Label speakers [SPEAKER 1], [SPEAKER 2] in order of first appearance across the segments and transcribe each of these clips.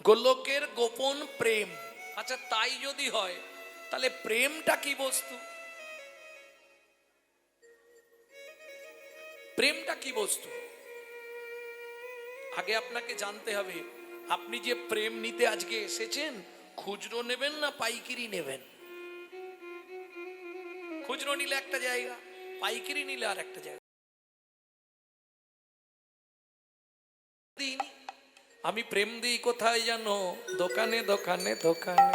[SPEAKER 1] গোলকের গোপন প্রেম। আচ্ছা তাই যদি হয় তাহলে প্রেমটা কি বস্তু? প্রেমটা কি বস্তু আগে আপনাকে জানতে হবে। আপনি যে প্রেম নিতে আজকে এসেছেন, খুচরো নেবেন না পাইকারি নেবেন? খুচরো নিলে একটা জায়গা, পাইকারি নিলে আর একটা জায়গা। আমি প্রেম দিই কোথায় জানো? দোকানে দোকানে দোকানে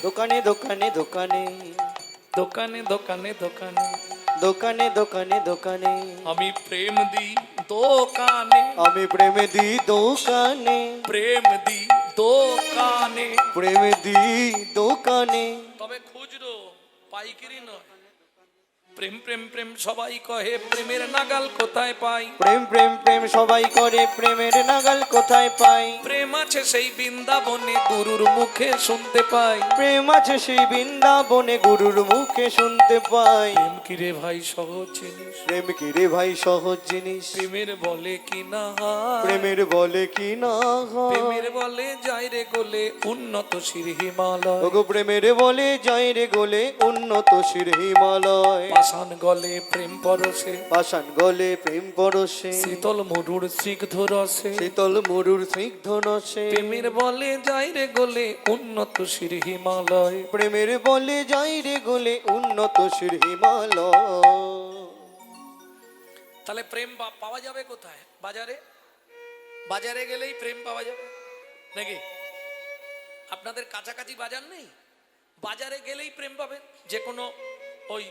[SPEAKER 2] দোকানে দোকানে দোকানে
[SPEAKER 1] দোকানে দোকানে দোকানে
[SPEAKER 2] দোকানে দোকানে দোকানে
[SPEAKER 1] আমি প্রেম দিই দোকানে,
[SPEAKER 2] আমি প্রেম দি দোকানে,
[SPEAKER 1] প্রেম দিই দোকানে,
[SPEAKER 2] প্রেম দি দোকানে।
[SPEAKER 1] তবে খুচরো, পাইকারি নয়। প্রেম প্রেম প্রেম সবাই কহে, প্রেমের নাগাল কোথায় পাই?
[SPEAKER 2] প্রেম প্রেম প্রেম সবাই করে, প্রেমের নাগাল কোথায় পাই?
[SPEAKER 1] প্রেম আছে সেই বৃন্দাবনে, গুরুর মুখে শুনতে পাই।
[SPEAKER 2] প্রেম আছে সেই বৃন্দাবনে, গুরুর মুখে শুনতে পাই।
[SPEAKER 1] প্রেম কি রে ভাই সহজ জিনিস?
[SPEAKER 2] প্রেম কি রে ভাই সহজ জিনিস?
[SPEAKER 1] প্রেমের বলে কি না,
[SPEAKER 2] প্রেমের বলে কি না হয়?
[SPEAKER 1] প্রেমের বলে যায় রে গোলে উন্নত শির হিমালয়।
[SPEAKER 2] ওগো প্রেমের বলে যায় রে গোলে উন্নত শির হিমালয়।
[SPEAKER 1] পাষাণ গলে প্রেম পরশে,
[SPEAKER 2] পাষাণ গলে প্রেম পরশে,
[SPEAKER 1] শীতল মধুর স্নিগ্ধ রসে।
[SPEAKER 2] শীতল মরুর স্নিগ্ধ রসে।
[SPEAKER 1] প্রেমের বলে যায় রে গোলে উন্নত শির হিমালয়।
[SPEAKER 2] প্রেমের বলে যায় রে গোলে উন্নত শির হিমালয়।
[SPEAKER 1] তাহলে প্রেম পাওয়া যাবে কোথায়? বাজারে। বাজারে গেলেই প্রেম পাওয়া যাবে নাকি? আপনাদের কাছাকাছি বাজার নেই? বাজারে গেলেই প্রেম পাবেন। যে কোনো ওই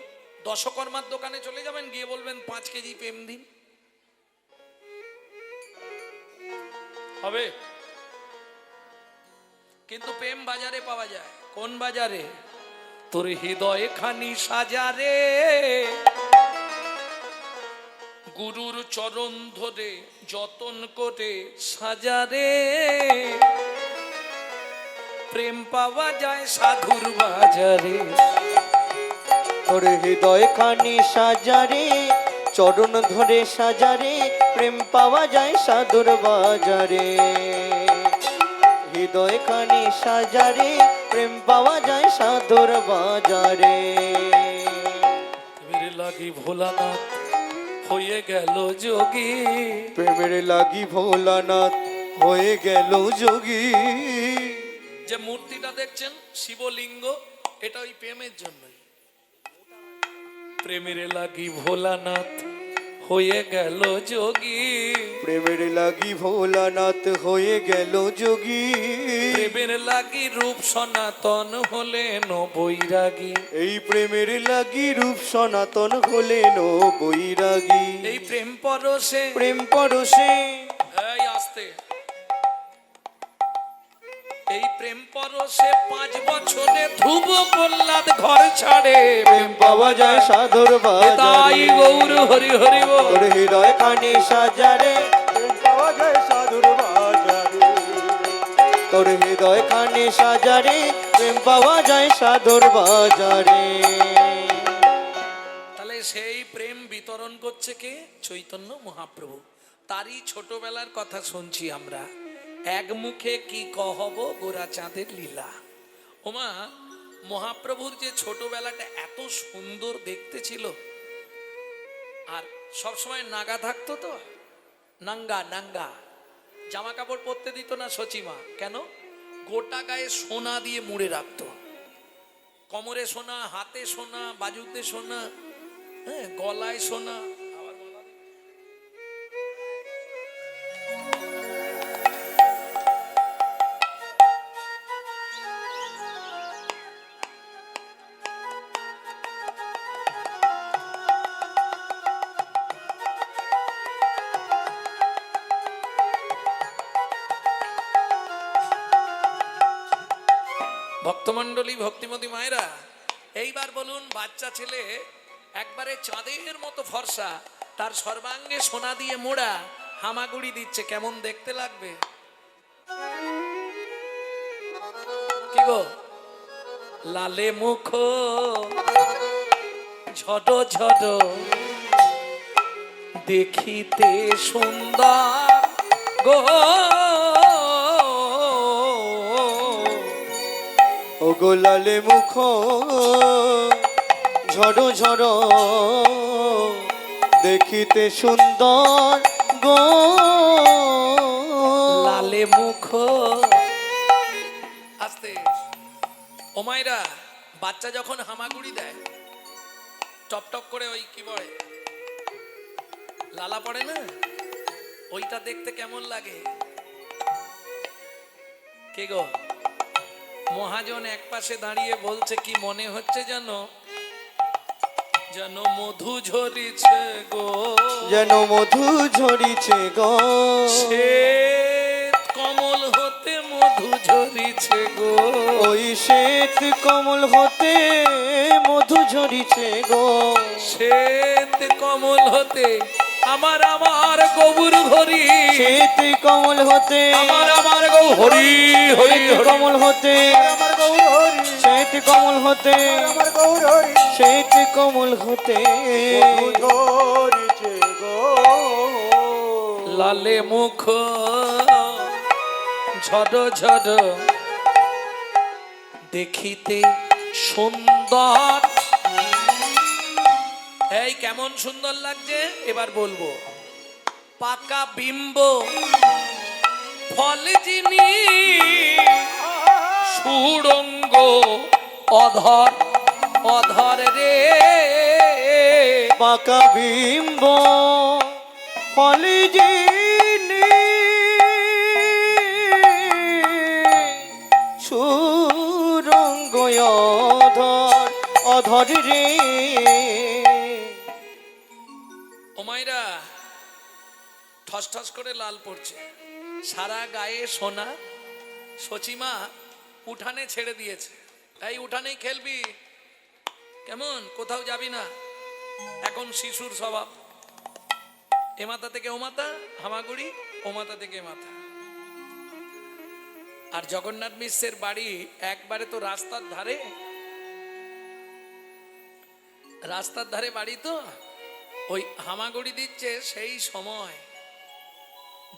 [SPEAKER 1] দশকর্মার দোকানে চলে যাবেন, গিয়ে বলবেন 5 কেজি প্রেম দিন, হবে? কিন্তু প্রেম বাজারে পাওয়া যায়। কোন বাজারে? তোর হৃদয় খানি সাজারে, গুরুর চরণ ধরে যতন করে সাজারে। প্রেম পাওয়া যায় সাধুর বাজারে।
[SPEAKER 2] তোর হৃদয় খানি সাজারে, চরণ ধরে সাজারে। প্রেম পাওয়া যায় সাধুর বাজারে। হৃদয় খানি সাজারে, প্রেম পাওয়া যায় সাধুর বাজারে।
[SPEAKER 1] প্রেমের লাগি ভোলানাথ হয়ে গেল যোগী,
[SPEAKER 2] প্রেমের লাগি ভোলানাথ হয়ে গেল যোগী।
[SPEAKER 1] যে মূর্তিটা দেখছেন শিবলিঙ্গ, এটা ওই প্রেমের জন্যই। প্রেমের লাগি ভোলানাথ হয়ে গেল যোগী,
[SPEAKER 2] প্রেমের লাগি ভোলানাথ হয়ে গেল যোগী।
[SPEAKER 1] প্রেমের লাগি রূপ সনাতন হলেন বৈরাগী।
[SPEAKER 2] এই প্রেমের লাগি রূপ সনাতন হলেন বৈরাগী।
[SPEAKER 1] এই প্রেম পরশে,
[SPEAKER 2] প্রেম পরশে,
[SPEAKER 1] এই আসতে, এই প্রেম পরশে 5 বছরে ধ্রুব প্রহ্লাদ ঘর ছাড়ে।
[SPEAKER 2] প্রেম পাওয়া যায় সাধুর
[SPEAKER 1] তাই
[SPEAKER 2] বাজারে।
[SPEAKER 1] গৌর হরি হরি বল।
[SPEAKER 2] তোর হৃদয় খানি সাজারে, প্রেম পাওয়া যায় সাধুর বাজারে। তোর হৃদয় খানি সাজারে, প্রেম পাওয়া যায় সাধুর বাজারে।
[SPEAKER 1] তাহলে সেই প্রেম বিতরণ করছে কে? চৈতন্য মহাপ্রভু। তারই ছোটবেলার কথা শুনছি আমরা। এক মুখে কি কহব গোরা চাঁদের লীলা। ওমা, মহাপ্রভুর যে ছোটবেলাটা এত সুন্দর দেখতে ছিল, আর সবসময় নাগা থাকতো তো, নাঙ্গা নাঙ্গা, জামা কাপড় পরতে দিত না সচিমা। কেন? গোটা গায়ে সোনা দিয়ে মুড়ে রাখতো। কোমরে সোনা, হাতে সোনা, বাজুতে সোনা, হ্যাঁ, গলায় সোনা। আবার গলা দিয়ে। ভক্তমণ্ডলী, ভক্তিমতী মায়েরা, এইবার বলুন, বাচ্চা ছেলে একবারে চাঁদের মতো ফর্সা, তার সর্বাঙ্গে সোনা দিয়ে মোড়া, হামাগুড়ি দিচ্ছে, কেমন দেখতে লাগবে? কি গো? লালে মুখ ঝড় ঝড় দেখিতে সুন্দর গো,
[SPEAKER 2] ও গোলালে মুখ ঝড়ো ঝড়ো দেখিতে সুন্দর গো
[SPEAKER 1] লালে মুখ। আস্তে। ও মায়েরা, বাচ্চা যখন হামাগুড়ি দেয় টপ টপ করে ওই কি বলে লালা পড়ে না, ওইটা দেখতে কেমন লাগে? কে গো? মহাজন এক পাশে দাঁড়িয়ে বলছে কি মনে হচ্ছে যেন যেন মধু ঝরিছে গো,
[SPEAKER 2] যেন মধু ঝরিছে গো,
[SPEAKER 1] শ্বেত কমল হতে মধু ঝরিছে গো,
[SPEAKER 2] ওই শ্বেত কমল হতে মধু ঝরিছে গো,
[SPEAKER 1] শ্বেত কমল হতে আমার আমার গৌর হরি,
[SPEAKER 2] শ্বেত কমল হতে
[SPEAKER 1] আমার আমার গৌ হরি হরি
[SPEAKER 2] শ্বেত কমল হতে
[SPEAKER 3] আমার গৌর হরি,
[SPEAKER 2] শ্বেত কমল হতে
[SPEAKER 3] আমার গৌর হরি,
[SPEAKER 2] শ্বেত কমল হতে
[SPEAKER 3] মধু ঝরিছে গো।
[SPEAKER 1] লালে মুখ ঝড় ঝড় দেখিতে সুন্দর। এই কেমন সুন্দর লাগছে এবার বলবো। পাকা বিম্ব ফল যিনি সুড়ঙ্গ অধর অধর রে,
[SPEAKER 2] পাকা বিম্ব ফলে যিনি সুরঙ্গ অধর অধর রে।
[SPEAKER 1] ও মাইরা, ঠস ঠস করে লাল পড়ছে, সারা গায়ে সোনা। সচিমা উঠানে ছেড়ে দিয়েছে, এই উঠানেই খেলবি, কেমন কোথাও যাবি না। এখন শিশুর স্বভাব, এ মাথা থেকে ও মাথা হামাগুড়ি, ও মাথা থেকে এ মাথা। আর জগন্নাথ মিশ্রের বাড়ি একবারে তো রাস্তার ধারে, রাস্তার ধারে বাড়ি তো, ওই হামাগুড়ি দিচ্ছে সেই সময়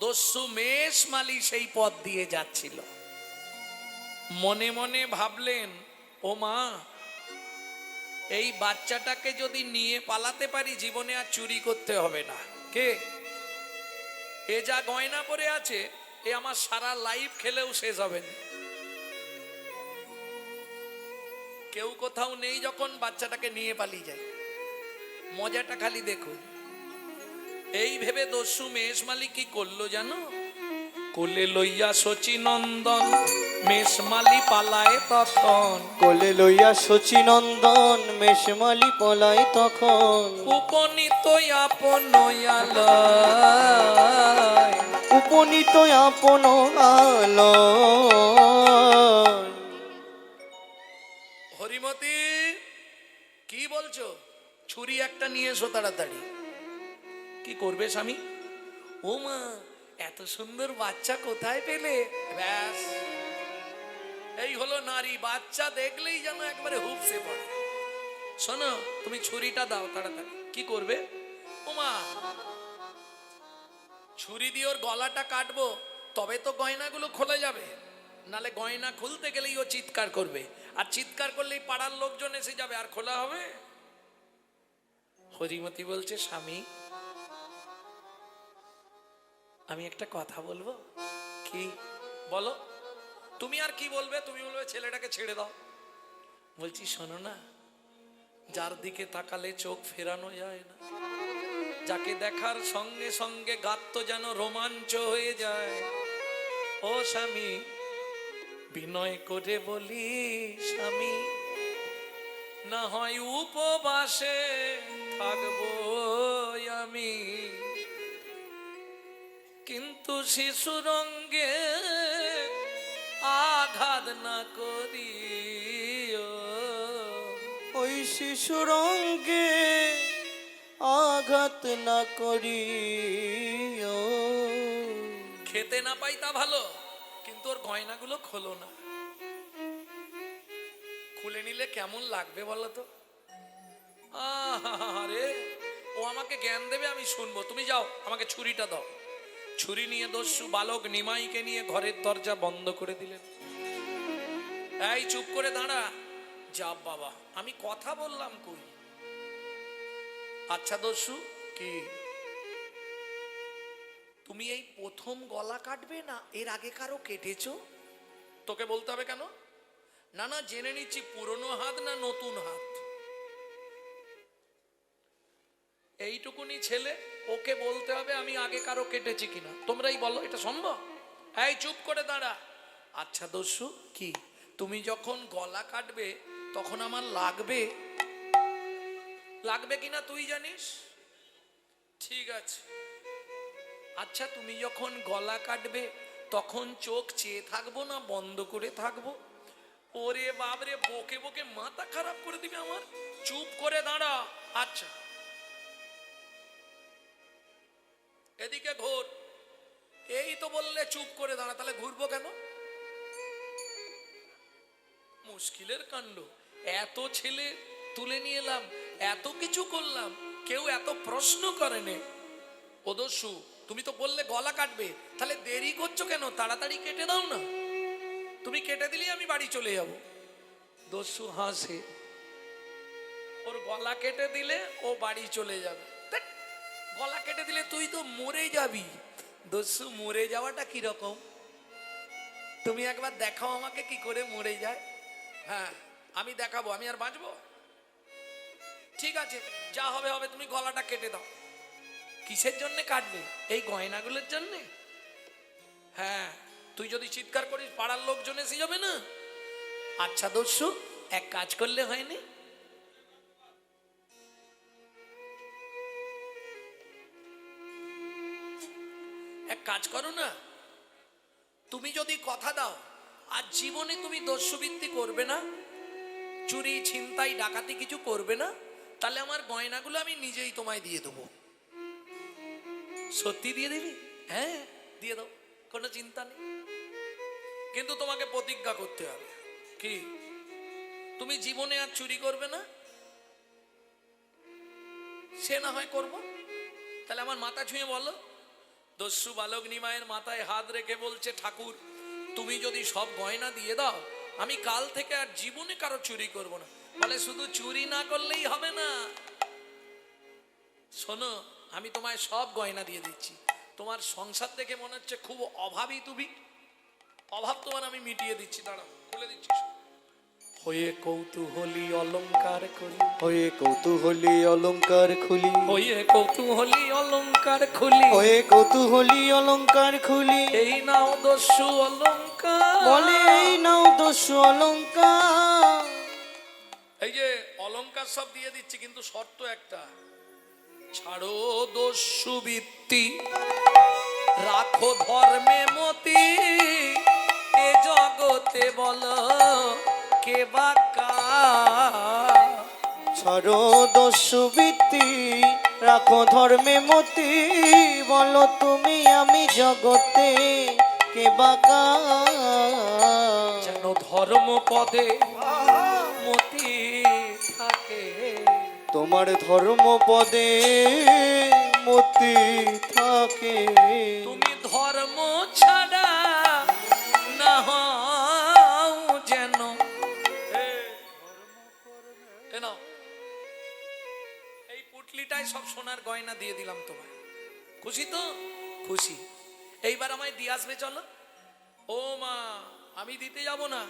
[SPEAKER 1] দস্যু মেষ মালি সেই পথ দিয়ে যাচ্ছিল। মনে মনে ভাবলেন, ও মা, এই বাচ্চাটাকে যদি নিয়ে পালাতে পারি জীবনে আর চুরি করতে হবে না। কে এ যা গয়না পরে আছে, এ আমার সারা লাইফ খেলেও শেষ হবে না। কেউ কোথাও নেই যখন বাচ্চাটাকে নিয়ে পালিয়ে যায়, মজাটা খালি দেখুন। এই ভেবে দস্যু মেষমালি কি করলো জানো? কোলে লইয়া শচীনন্দন মেষমালি পালায় তখন,
[SPEAKER 2] কোলে লইয়া শচীনন্দন মেষমালি পলায় তখন,
[SPEAKER 1] উপনীত আপন আলয়,
[SPEAKER 2] উপনীত আপন আলয়।
[SPEAKER 1] হরিমতি কি বলছো? ছুরি একটা নিয়ে এসো তাড়াতাড়ি। কি করবে স্বামী? ও মা, এত সুন্দর বাচ্চা কোথায় পেলে? ব্যাস, এই হলো নারী, বাচ্চা দেখলেই যেন একবারে হুপসে পড়ে। শোনো, তুমি ছুরিটা দাও তাড়াতাড়ি। কি করবে? ও মা, ছুরি দিয়ে ওর গলাটা কাটবো, তবে তো গয়নাগুলো খোলা যাবে, নালে গয়না খুলতে গেলেই ও চিৎকার করবে, আর চিৎকার করলেই পাড়ার লোকজন এসে যাবে, আর খোলা হবে? হরিমতি বলছে, স্বামী আমি একটা কথা বলবো। কি বলো? তুমি আর কি বলবে? তুমি বলবে ছেলেটাকে ছেড়ে দাও। বলছি শোনো না, যার দিকে তাকালে চোখ ফেরানো যায় না, যাকে দেখার সঙ্গে সঙ্গে গাত্ত যেন রোমাঞ্চ হয়ে যায়, ও স্বামী বিনয় করে বলি স্বামী, না হয় উপবাসে থাকবো আমি, কিন্তু শিশুরঙ্গে আঘাত না করি।
[SPEAKER 2] ওই শিশুরঙ্গে আঘাত না করি।
[SPEAKER 1] খেতে না পাই তা ভালো, কিন্তু ওর গয়নাগুলো খোলো না। খুলে নিলে কেমন লাগবে বলো তো? আরে ও আমাকে জ্ঞান দেবে, আমি শুনবো। তুমি যাও, আমাকে ছুরিটা দাও। ছুরি নিয়ে দস্যু বালক নিমাইকে নিয়ে ঘরের দরজা বন্ধ করে দিলেন। এই চুপ করে দাঁড়া। যা বাবা, আমি কথা বললাম কই? আচ্ছা দস্যু, কি তুমি এই প্রথম গলা কাটবে না এর আগে কারো কেটেছো? তোকে বলতে হবে কেন? না না, জেনে নিচ্ছি পুরনো হাত না নতুন হাত। এইটুকুনি ছেলে, ওকে বলতে হবে আমি আগে কারো কেটেছি কিনা। তোমরাই বলো, এটা সম্ভব? এই চুপ করে দাঁড়া। আচ্ছা দস্যু, কি তুমি যখন গলা কাটবে তখন আমার লাগবে লাগবে কিনা তুই জানিস? ঠিক আছে। আচ্ছা তুমি যখন গলা কাটবে তখন চোখ চেয়ে থাকবো না বন্ধ করে থাকবো? ওরে বাবরে, বকে বকে মাথা খারাপ করে দিবে আমার। চুপ করে দাঁড়া। আচ্ছা এদিকে ঘোর। এই তো বললে চুপ করে দাঁড়া, তাহলে ঘুরবো কেন? মুশকিলের কাণ্ড। এত ছেলে তুলে নিয়ে এলাম, এত কিছু করলাম, কেউ এত প্রশ্ন করেনি। ও দস্যু, তুমি তো বললে গলা কাটবে, তাহলে দেরি করছো কেন? তাড়াতাড়ি কেটে দাও না। তুমি কেটে দিলেই আমি বাড়ি চলে যাব। দস্যু হাসে। ওর গলা কেটে দিলে ও বাড়ি চলে যাবে। ধ্যাৎ, গলা কেটে দিলে তুই তো মরে যাবি। দস্যু, মরে যাওয়াটা কিরকম তুমি একবার দেখাও আমাকে, কি করে মরে যায়। হ্যাঁ আমি দেখাবো, আমি আর বাঁচবো? ঠিক আছে, যা হবে হবে, তুমি গলাটা কেটে দাও। কিসের জন্য কাটবে? এই গয়নাগুলোর জন্য? হ্যাঁ, তুই যদি চিৎকার করিস পাড়ার লোকজন এসে যাবে না। আচ্ছা দস্যু, এক কাজ করলে হয়নি? এক কাজ করো না, তুমি যদি কথা দাও আর জীবনে তুমি দস্যুবৃত্তি করবে না, চুরি ছিনতাই ডাকাতি কিছু করবে না, তাহলে আমার গয়নাগুলো আমি নিজেই তোমায় দিয়ে দেবো। সত্যি দিয়ে দিবি? হ্যাঁ দিয়ে দাও, কোনো চিন্তা নেই। কিন্তু তোমাকে প্রতিজ্ঞা করতে হবে। কি? তুমি জীবনে আর চুরি করবে না? সে না হয় করব, তাহলে আমার মাথা ছুঁয়ে বলো। দস্যু বালক নিমায়ের মাথায় হাত রেখে বলছে, ঠাকুর তুমি যদি সব গয়না দিয়ে দাও, আমি কাল থেকে আর জীবনে কারো চুরি করব না। বলে শুধু চুরি না করলেই হবে না, শোনো আমি তোমায় সব গয়না দিয়ে দিচ্ছি। তোমার সংসার দেখে মনে হচ্ছে খুব অভাবী, তুমি অভাব তোমার আমি মিটিয়ে দিচ্ছি। দাঁড়াও, খুলে দিচ্ছি। হয়ে কৌতূহলী অলংকার খুলি,
[SPEAKER 2] হয়ে কৌতূহলী অলংকার খুলি,
[SPEAKER 1] হয়ে কৌতূহলী অলংকার খুলি,
[SPEAKER 2] হয়ে কৌতূহলী অলংকার খুলি।
[SPEAKER 1] এই নাও দস্যু অলংকার।
[SPEAKER 2] বলে এই নাও দস্যু অলংকার।
[SPEAKER 1] এই যে অলংকার সব দিয়ে দিচ্ছি, কিন্তু শর্ত একটা, ছাড়ো দস্যু বৃত্তি, রাখো ধর্মে মতি, এ জগতে বলো কে বাকা।
[SPEAKER 2] ছাড়ো দস্যু বৃত্তি, রাখো ধর্মে মতি, বলো তুমি আমি জগতে কে বাকা।
[SPEAKER 1] যেন ধর্ম পদে মতি থাকে,
[SPEAKER 2] তোমার ধর্ম পদে মতি থাকে।
[SPEAKER 1] তুমি ধর্ম ছাড়া না হও যেন। এ নাও, এই পুটলিটায় সব সোনার গয়না দিয়ে দিলাম তোমায়। খুশি তো? খুশি। এইবার আমায় দিয়ে আসবে চলো। ও মা, আমি দিতে যাব না,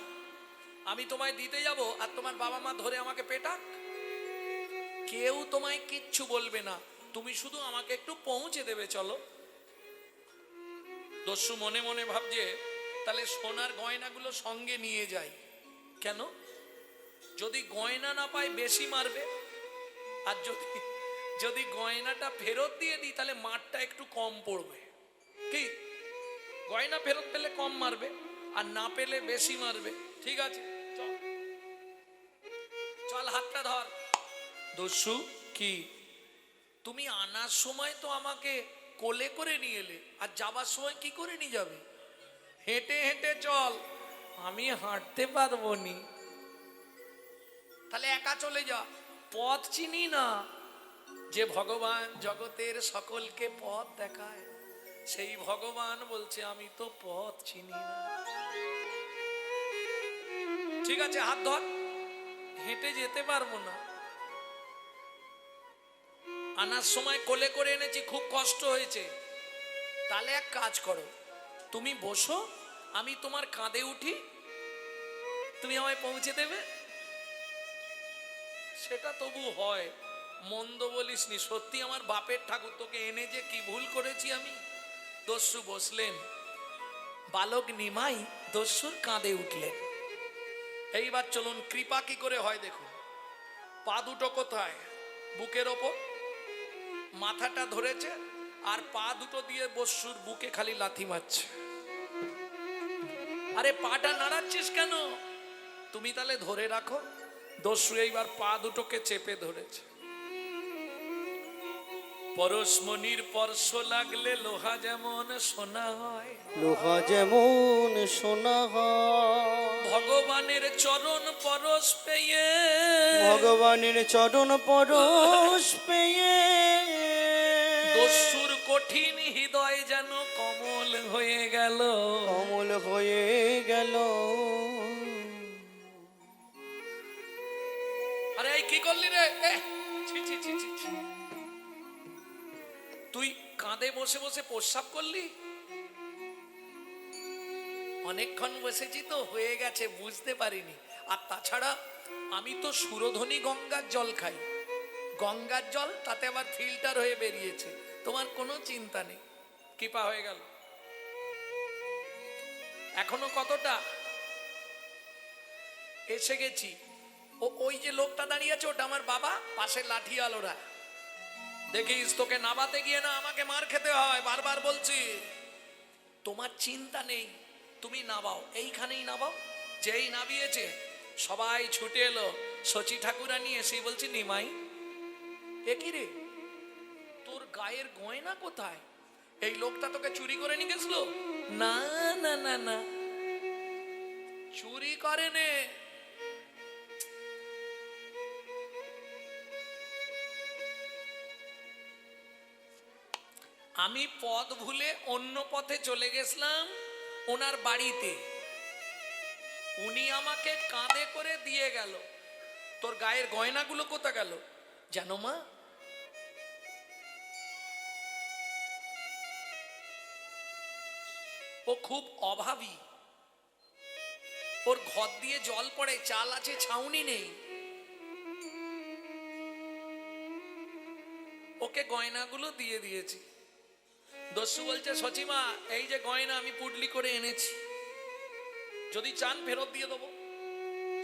[SPEAKER 1] আমি তোমায় দিতে যাব আর তোমার বাবা মা ধরে আমাকে পেটাক। কেউ তোমায় কিচ্ছু বলবে না, তুমি শুধু আমাকে একটু পৌঁছে দেবে চলো। দস্যু মনে মনে ভাবছে, তাহলে সোনার গয়নাগুলো সঙ্গে নিয়ে যাই। কেন? যদি গয়না না পাই বেশি মারবে, আর যদি গয়নাটা ফেরত দিয়ে দিই তাহলে মারটা একটু কম পড়বে। কি? গয়না ফেরত পেলে কম মারবে, আর না পেলে বেশি মারবে। ঠিক আছে, চল চল, হাতটা ধর। দস্যু, কি তুমি আনার সময় তো আমাকে কোলে করে নিয়ে এলে, আর যাবার সময় কি করে নিয়ে যাবে? হেঁটে হেঁটে চল। আমি হাঁটতে পারবো নি, তাহলে একা চলে যা। পথ চিনি না। যে ভগবান জগতের সকলকে পথ দেখায়, সেই ভগবান বলছে আমি তো পথ চিনি না। ঠিক আছে, হাত ধর। হেঁটে যেতে পারবো না, আনার সময় কোলে করে এনেছি, খুব কষ্ট হয়েছে। তাহলে এক কাজ করো, তুমি বসো, আমি তোমার কাঁধে উঠি, তুমি আমায় পৌঁছে দেবে। সেটা তবু হয়, মন্দ বলিসনি। সত্যি আমার বাপের ঠাকুর, তোকে এনে যে কি ভুল করেছি আমি। দস্যু বসলেন, বালক নিমাই দস্যুর কাঁধে উঠলেন। এইবার চলুন, কৃপা কি করে হয় দেখুন। পা দুটো কোথায়? বুকের ওপর, মাথাটা ধরেছে, আর পা দুটো দিয়ে দস্যুর বুকে খালি লাথি মারছে। আরে পাটা নাড়াচ্ছিস কেন? তুমি তাহলে ধরে রাখো। দস্যু এইবার পা দুটোকে চেপে ধরেছে। পরশমণির পরশ লাগলে লোহা যেমন সোনা হয়,
[SPEAKER 2] লোহা যেমন সোনা হয়,
[SPEAKER 1] ভগবানের চরণ পরশ পেয়ে,
[SPEAKER 2] ভগবানের চরণ পরশ পেয়ে
[SPEAKER 1] দস্যুর কঠিন হৃদয় যেন কমল হয়ে গেল।
[SPEAKER 2] কমল হয়ে গেল।
[SPEAKER 1] আরে এই কি করলি রে? ছি ছি ছি ছি ছি। তুই কাঁধে বসে বসে প্রস্রাব করলি? অনেকক্ষণ বসেছি তো, হয়ে গেছে, বুঝতে পারিনি। আর তাছাড়া আমি তো সুরধনী গঙ্গার জল খাই, গঙ্গার জল, তাতে আবার ফিল্টার হয়ে বেরিয়েছে। তোমার কোনো চিন্তা নেই, কৃপা হয়ে গেল। এখনো কতটা এসে গেছি। ওই যে লোকটা দাঁড়িয়ে আছে, ওটা আমার বাবা, পাশে লাঠি আলোরা। দেখিস, তোকে নাবাতে গিয়ে না আমাকে মার খেতে হয়, বারবার বলছি। তোমার চিন্তা নেই, তুমি নাবাও, এইখানেই নাবাও। যেই নাবিয়েছে সবাই ছুটে এলো। শচী ঠাকুরানী এসেই বলছি, নিমাই এ কি রে, তোর গায়ের গয়না কোথায়? এই লোকটা তোকে চুরি করে নিয়ে গেছিল? না না না না, চুরি করে নে। আমি পথ ভুলে অন্য পথে চলে গেছিলাম ওনার বাড়িতে, উনি আমাকে কাঁধে করে দিয়ে গেল। তোর গায়ের গয়নাগুলো কোথা গেল জানো মা? ও খুব অভাবী, ওর ঘর দিয়ে জল পড়ে, চাল আছে, ছাউনি নেই। ওকে গয়নাগুলো দিয়ে দিয়েছি। দস্যু বলছে, সচিমা এই যে গয়না আমি পুডলি করে এনেছি, যদি চান ফেরত দিয়ে দেবো।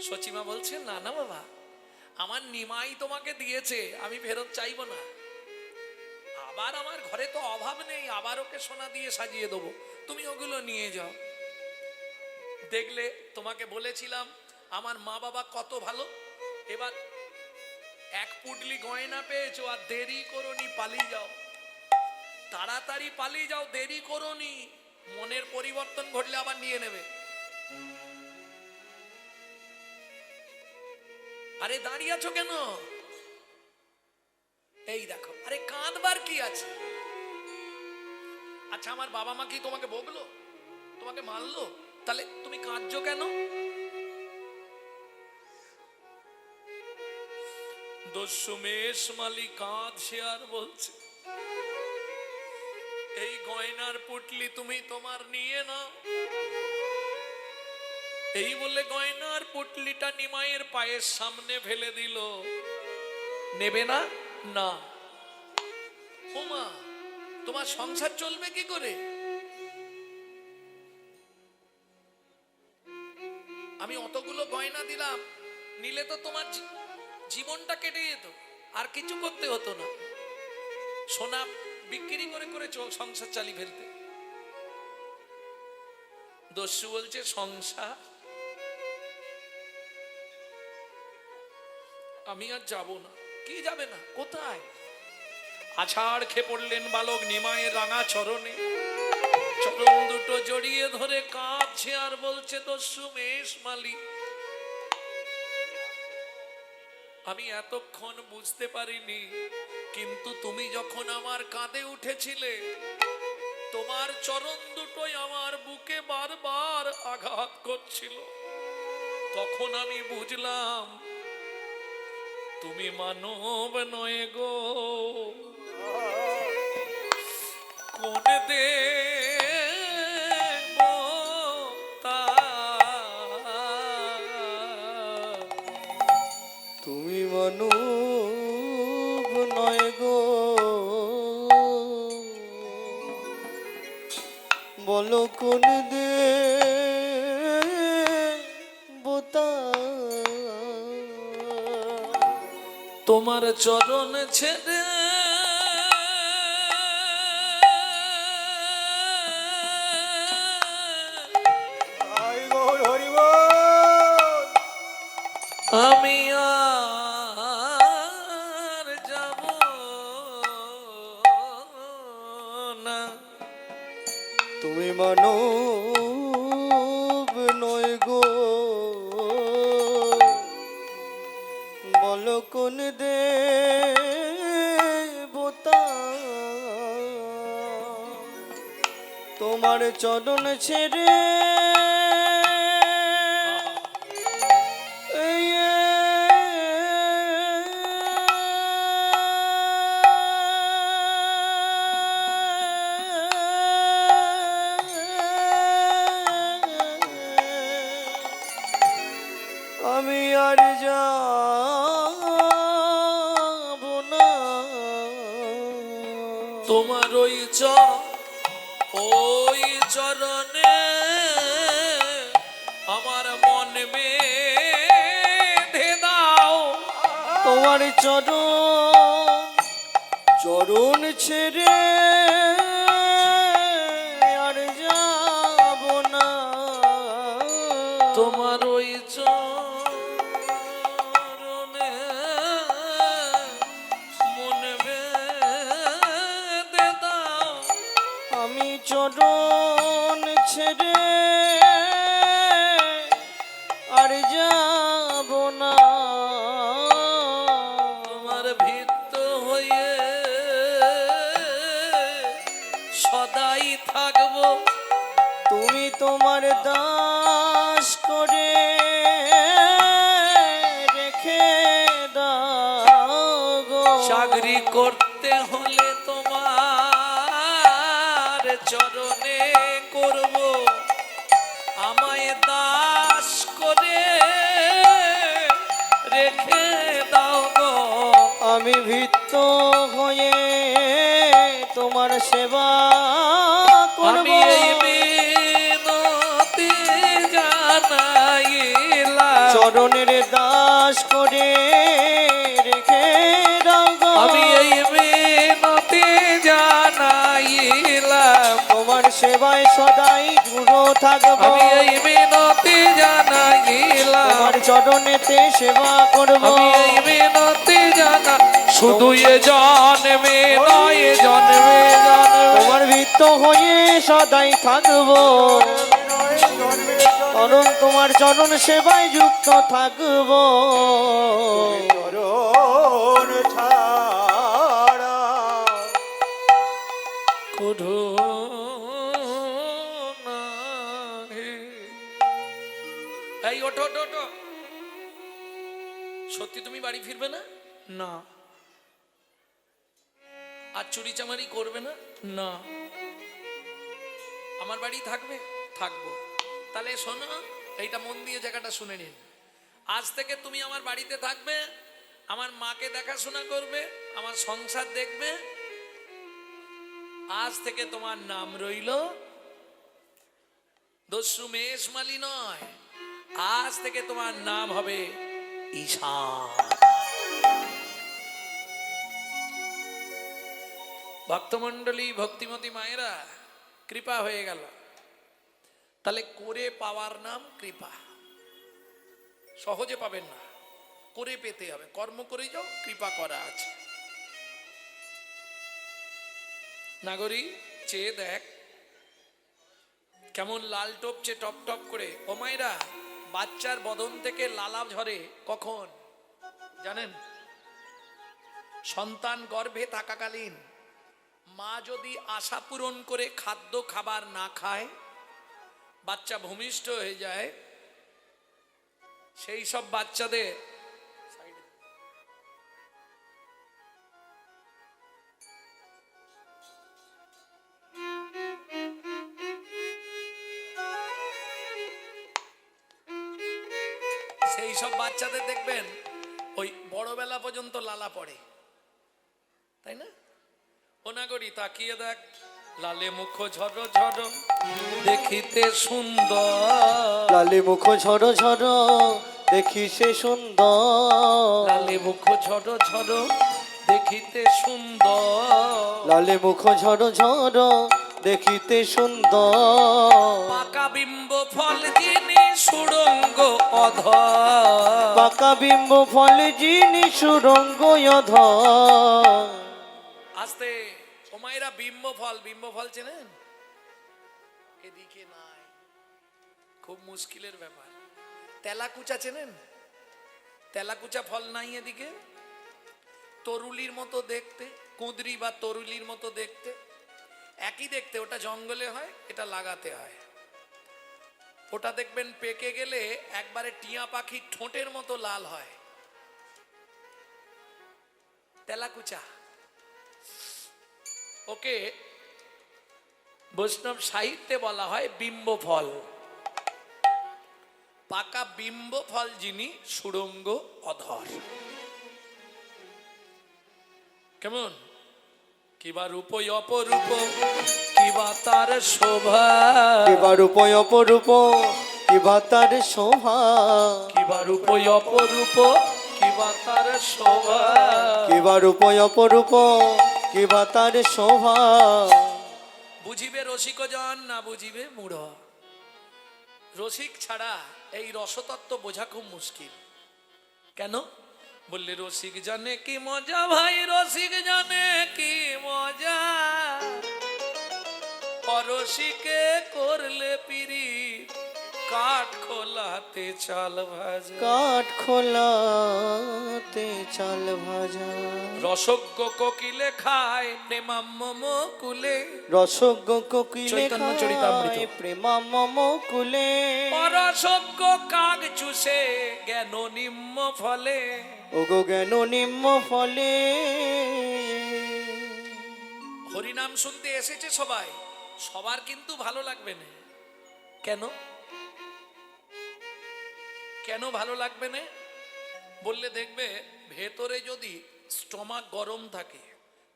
[SPEAKER 1] সচিমা বলছে, না না বাবা, আমার নিমাই তোমাকে দিয়েছে, আমি ফেরত চাইবো না। আবার আমার ঘরে তো অভাব নেই, আবার ওকে সোনা দিয়ে সাজিয়ে দেবো, তুমি ওগুলো নিয়ে যাও। দেখলে, তোমাকে বলেছিলাম আমার মা বাবা কত ভালো। এবার এক পুডলি গয়না পেয়েছো, আর দেরি করোনি, পালিয়ে যাও, তাড়াতাড়ি পালিয়ে যাও, দেরি করোনি, মনের পরিবর্তন ঘটলে আবার নিয়ে নেবে। আরে দাঁড়িয়ে আছো কেন? এই দেখো, আরে কাঁদবার কি আছে? আচ্ছা, আমার বাবা মা কি তোমাকে বকলো, তোমাকে মারলো? তাহলে তুমি কাঁদছো কেন? দস্যুমেশ মালি কাঁদছে আর বলছে, এই গয়নার পুটলি তুমি তোমার নিয়ে নাও। এই বলে গয়নার পুটলিটা নিমাইয়ের পায়ের সামনে ফেলে দিল। নেবে না? না। ওমা, তোমার সংসার চলবে কি করে? আমি অতগুলো গয়না দিলাম, নিলে তো তোমার জীবনটা কেটে যেত, আর কিছু করতে হতো না, সোনা বিক্রি করে করে সংসার চালিয়ে ফেলতে। দস্যু বলছে, সংসার আমি আর যাব না। কি যাবে না? কোথায়? আছাড় খেয়ে পড়লেন বালক নিমাইয়ের রাঙা চরণে, চরণ দুটো জড়িয়ে ধরে কাঁদছে আর বলছে, দস্যু মেষ মালি, আমি এতক্ষণ বুঝতে পারিনি, কিন্তু তুমি যখন আমার কাঁধে উঠেছিলে, তোমার চরণ দুটোই আমার বুকে বারবার আঘাত করছিল। তখন আমি বুঝলাম তুমি মানব নয় গো, কোন দেবতা।
[SPEAKER 2] তুমি মানব নয় গো, বলো কোন দেবতা।
[SPEAKER 1] তোমার চরণ ছেড়ে
[SPEAKER 3] জয় গৌর হরি বল।
[SPEAKER 1] আমি আর যাব না।
[SPEAKER 2] তুমি মানব নয় গো, বলো কোন দেবতা। তোমার চরণ ছেড়ে আমি আর যাব না।
[SPEAKER 1] তোমার ওই চরণে আমার মন বেঁধে দাও।
[SPEAKER 2] তোমার চরণ ছেড়ে আর যাব না।
[SPEAKER 1] তোমার ওই চরণে মন বেঁধে দাও।
[SPEAKER 2] আমি চরণ ছেড়ে আর যাব না।
[SPEAKER 1] তোমার ভিত্ত হয়ে সদাই থাকবো।
[SPEAKER 2] তুমি তোমার দাস করে রেখে দাও গো।
[SPEAKER 1] চাকরি করতে হলে তোমার চরণে করব, আমায় দাস করে রেখে দাও গো।
[SPEAKER 2] আমি ভিত্ত হয়ে তোমার সেবা করব।
[SPEAKER 1] আমি এই বিনতি জানাইলাম,
[SPEAKER 2] চরণের দাস করে রেখে দাও গো।
[SPEAKER 1] আমি এই বিনতি জানাইলাম,
[SPEAKER 2] তোমার সেবায় সদাই দৃঢ় থাকব।
[SPEAKER 1] আমি এই বিনতি জানাইলাম,
[SPEAKER 2] তোমার চরণেতে সেবা করব।
[SPEAKER 1] আমি এই বিনতি জানা, শুধু এ জন্মে নয় জন্মে জন্মে।
[SPEAKER 2] তোমার ভিত্ত হয়ে সদাই থাকব, কারণ তোমার চরণ সেবায় যুক্ত থাকব।
[SPEAKER 3] চরণ ছাড়া
[SPEAKER 1] কুঢো না হে। এই ওঠো ওঠো ওঠো। সত্যি তুমি বাড়ি ফিরবে না? না। আর চুরি চামারি করবে না? না। আমার বাড়ি থাকবে? থাকবো। তাহলে শোনো, এইটা মন দিয়ে জায়গাটা শুনে নিন। আজ থেকে তুমি আমার বাড়িতে থাকবে, আমার মাকে দেখাশোনা করবে, আমার সংসার দেখবে। আজ থেকে তোমার নাম রইল দস্যু মেষমালি নয়, আজ থেকে তোমার নাম হবে ঈশান। ভক্তমণ্ডলী, ভক্তিমতী মায়েরা, কৃপা হয়ে গেল। তাহলে করে পাওয়ার নাম কৃপা। সহজে পাবেন না, করে পেতে হবে। কর্ম করে যাও, কৃপা করা আছে। নাগরী চেয়ে দেখ কেমন লাল টপছে টপ টপ করে। ও মায়েরা, বাচ্চার বদন থেকে লালা ঝরে কখন জানেন? সন্তান গর্ভে থাকাকালীন মা যদি আশা পূরণ করে খাদ্য খাবার না খায়, বাচ্চা ভূমিষ্ঠ হয়ে যায়, সেই সব বাচ্চাদের সেই সব বাচ্চাদের দেখবেন ওই বড়বেলা পর্যন্ত লালা পড়ে, তাই না? ওনাগরি তাকিয়ে দেখ, লালে মুখ ঝড় ঝড় দেখিতে সুন্দর,
[SPEAKER 2] লালে মুখ ঝড় ঝড় দেখি সে সুন্দর,
[SPEAKER 1] লালে মুখ ঝড় ঝড় দেখিতে সুন্দর,
[SPEAKER 2] লালে মুখ ঝড় ঝড় দেখিতে সুন্দর,
[SPEAKER 1] পাকা বিম্ব ফল যিনি সুরঙ্গ অধর,
[SPEAKER 2] পাকা বিম্ব ফল যিনি সুরঙ্গ অধর।
[SPEAKER 1] আস্তে ওমাইরা বিম্ব ফল চেনেন? এদিকে নাই, খুব মুশকিলের ব্যাপার। তেলাকুচা চেনেন? তেলাকুচা ফল নাই এদিকে, তরুলির মতো দেখতে, কুঁদরি বা তরুলির মতো দেখতে, একই দেখতে, ওটা জঙ্গলে হয়, এটা লাগাতে হয়। ওটা দেখবেন পেকে গেলে একবারে টিয়া পাখির ঠোঁটের মতো লাল হয়, তেলাকুচা। ওকে বৈষ্ণব সাহিত্যে বলা হয় বিম্ব ফল। পাকা বিম্ব ফল যিনি সুরঙ্গ অধর। কেমন? কিবা রূপ অপরূপ, কিবা তার শোভা,
[SPEAKER 2] কিবা রূপ অপরূপ, কিবা তার শোভা,
[SPEAKER 1] কিবা রূপ অপরূপ, কিবা তার শোভা,
[SPEAKER 2] কিবা রূপ অপরূপ, কিবা তার শোভা।
[SPEAKER 1] বুঝিবে রসিক জন, না বুঝিবে মূঢ়। রসিক ছাড়া এই রসতত্ত্ব বোঝা খুব মুশকিল। কেন? বললে রসিক জানে কি মজা, ভাই রসিক জানে কি মজা, অরসিকে করলে পিরি কাঠ খোলাতে চাল ভাজা,
[SPEAKER 2] কাঠ খোলাতে চাল ভাজা।
[SPEAKER 1] রসজ্ঞ কোকিলে খায় প্রেমাম্ম কুলে,
[SPEAKER 2] রসজ্ঞ কোকিলে
[SPEAKER 1] চৈতন্য চরিতামৃত।
[SPEAKER 2] খায় প্রেমামম কুলে,
[SPEAKER 1] অরসজ্ঞ কাক চুষে জ্ঞান নিম্ন ফলে,
[SPEAKER 2] ওগো জ্ঞান নিম্ন ফলে।
[SPEAKER 1] হরিনাম শুনতে এসেছে সবাই, সবার কিন্তু ভালো লাগবে না। কেন? কেন ভালো লাগবে না বললে দেখবে ভেতরে যদি স্টমাক গরম থাকে,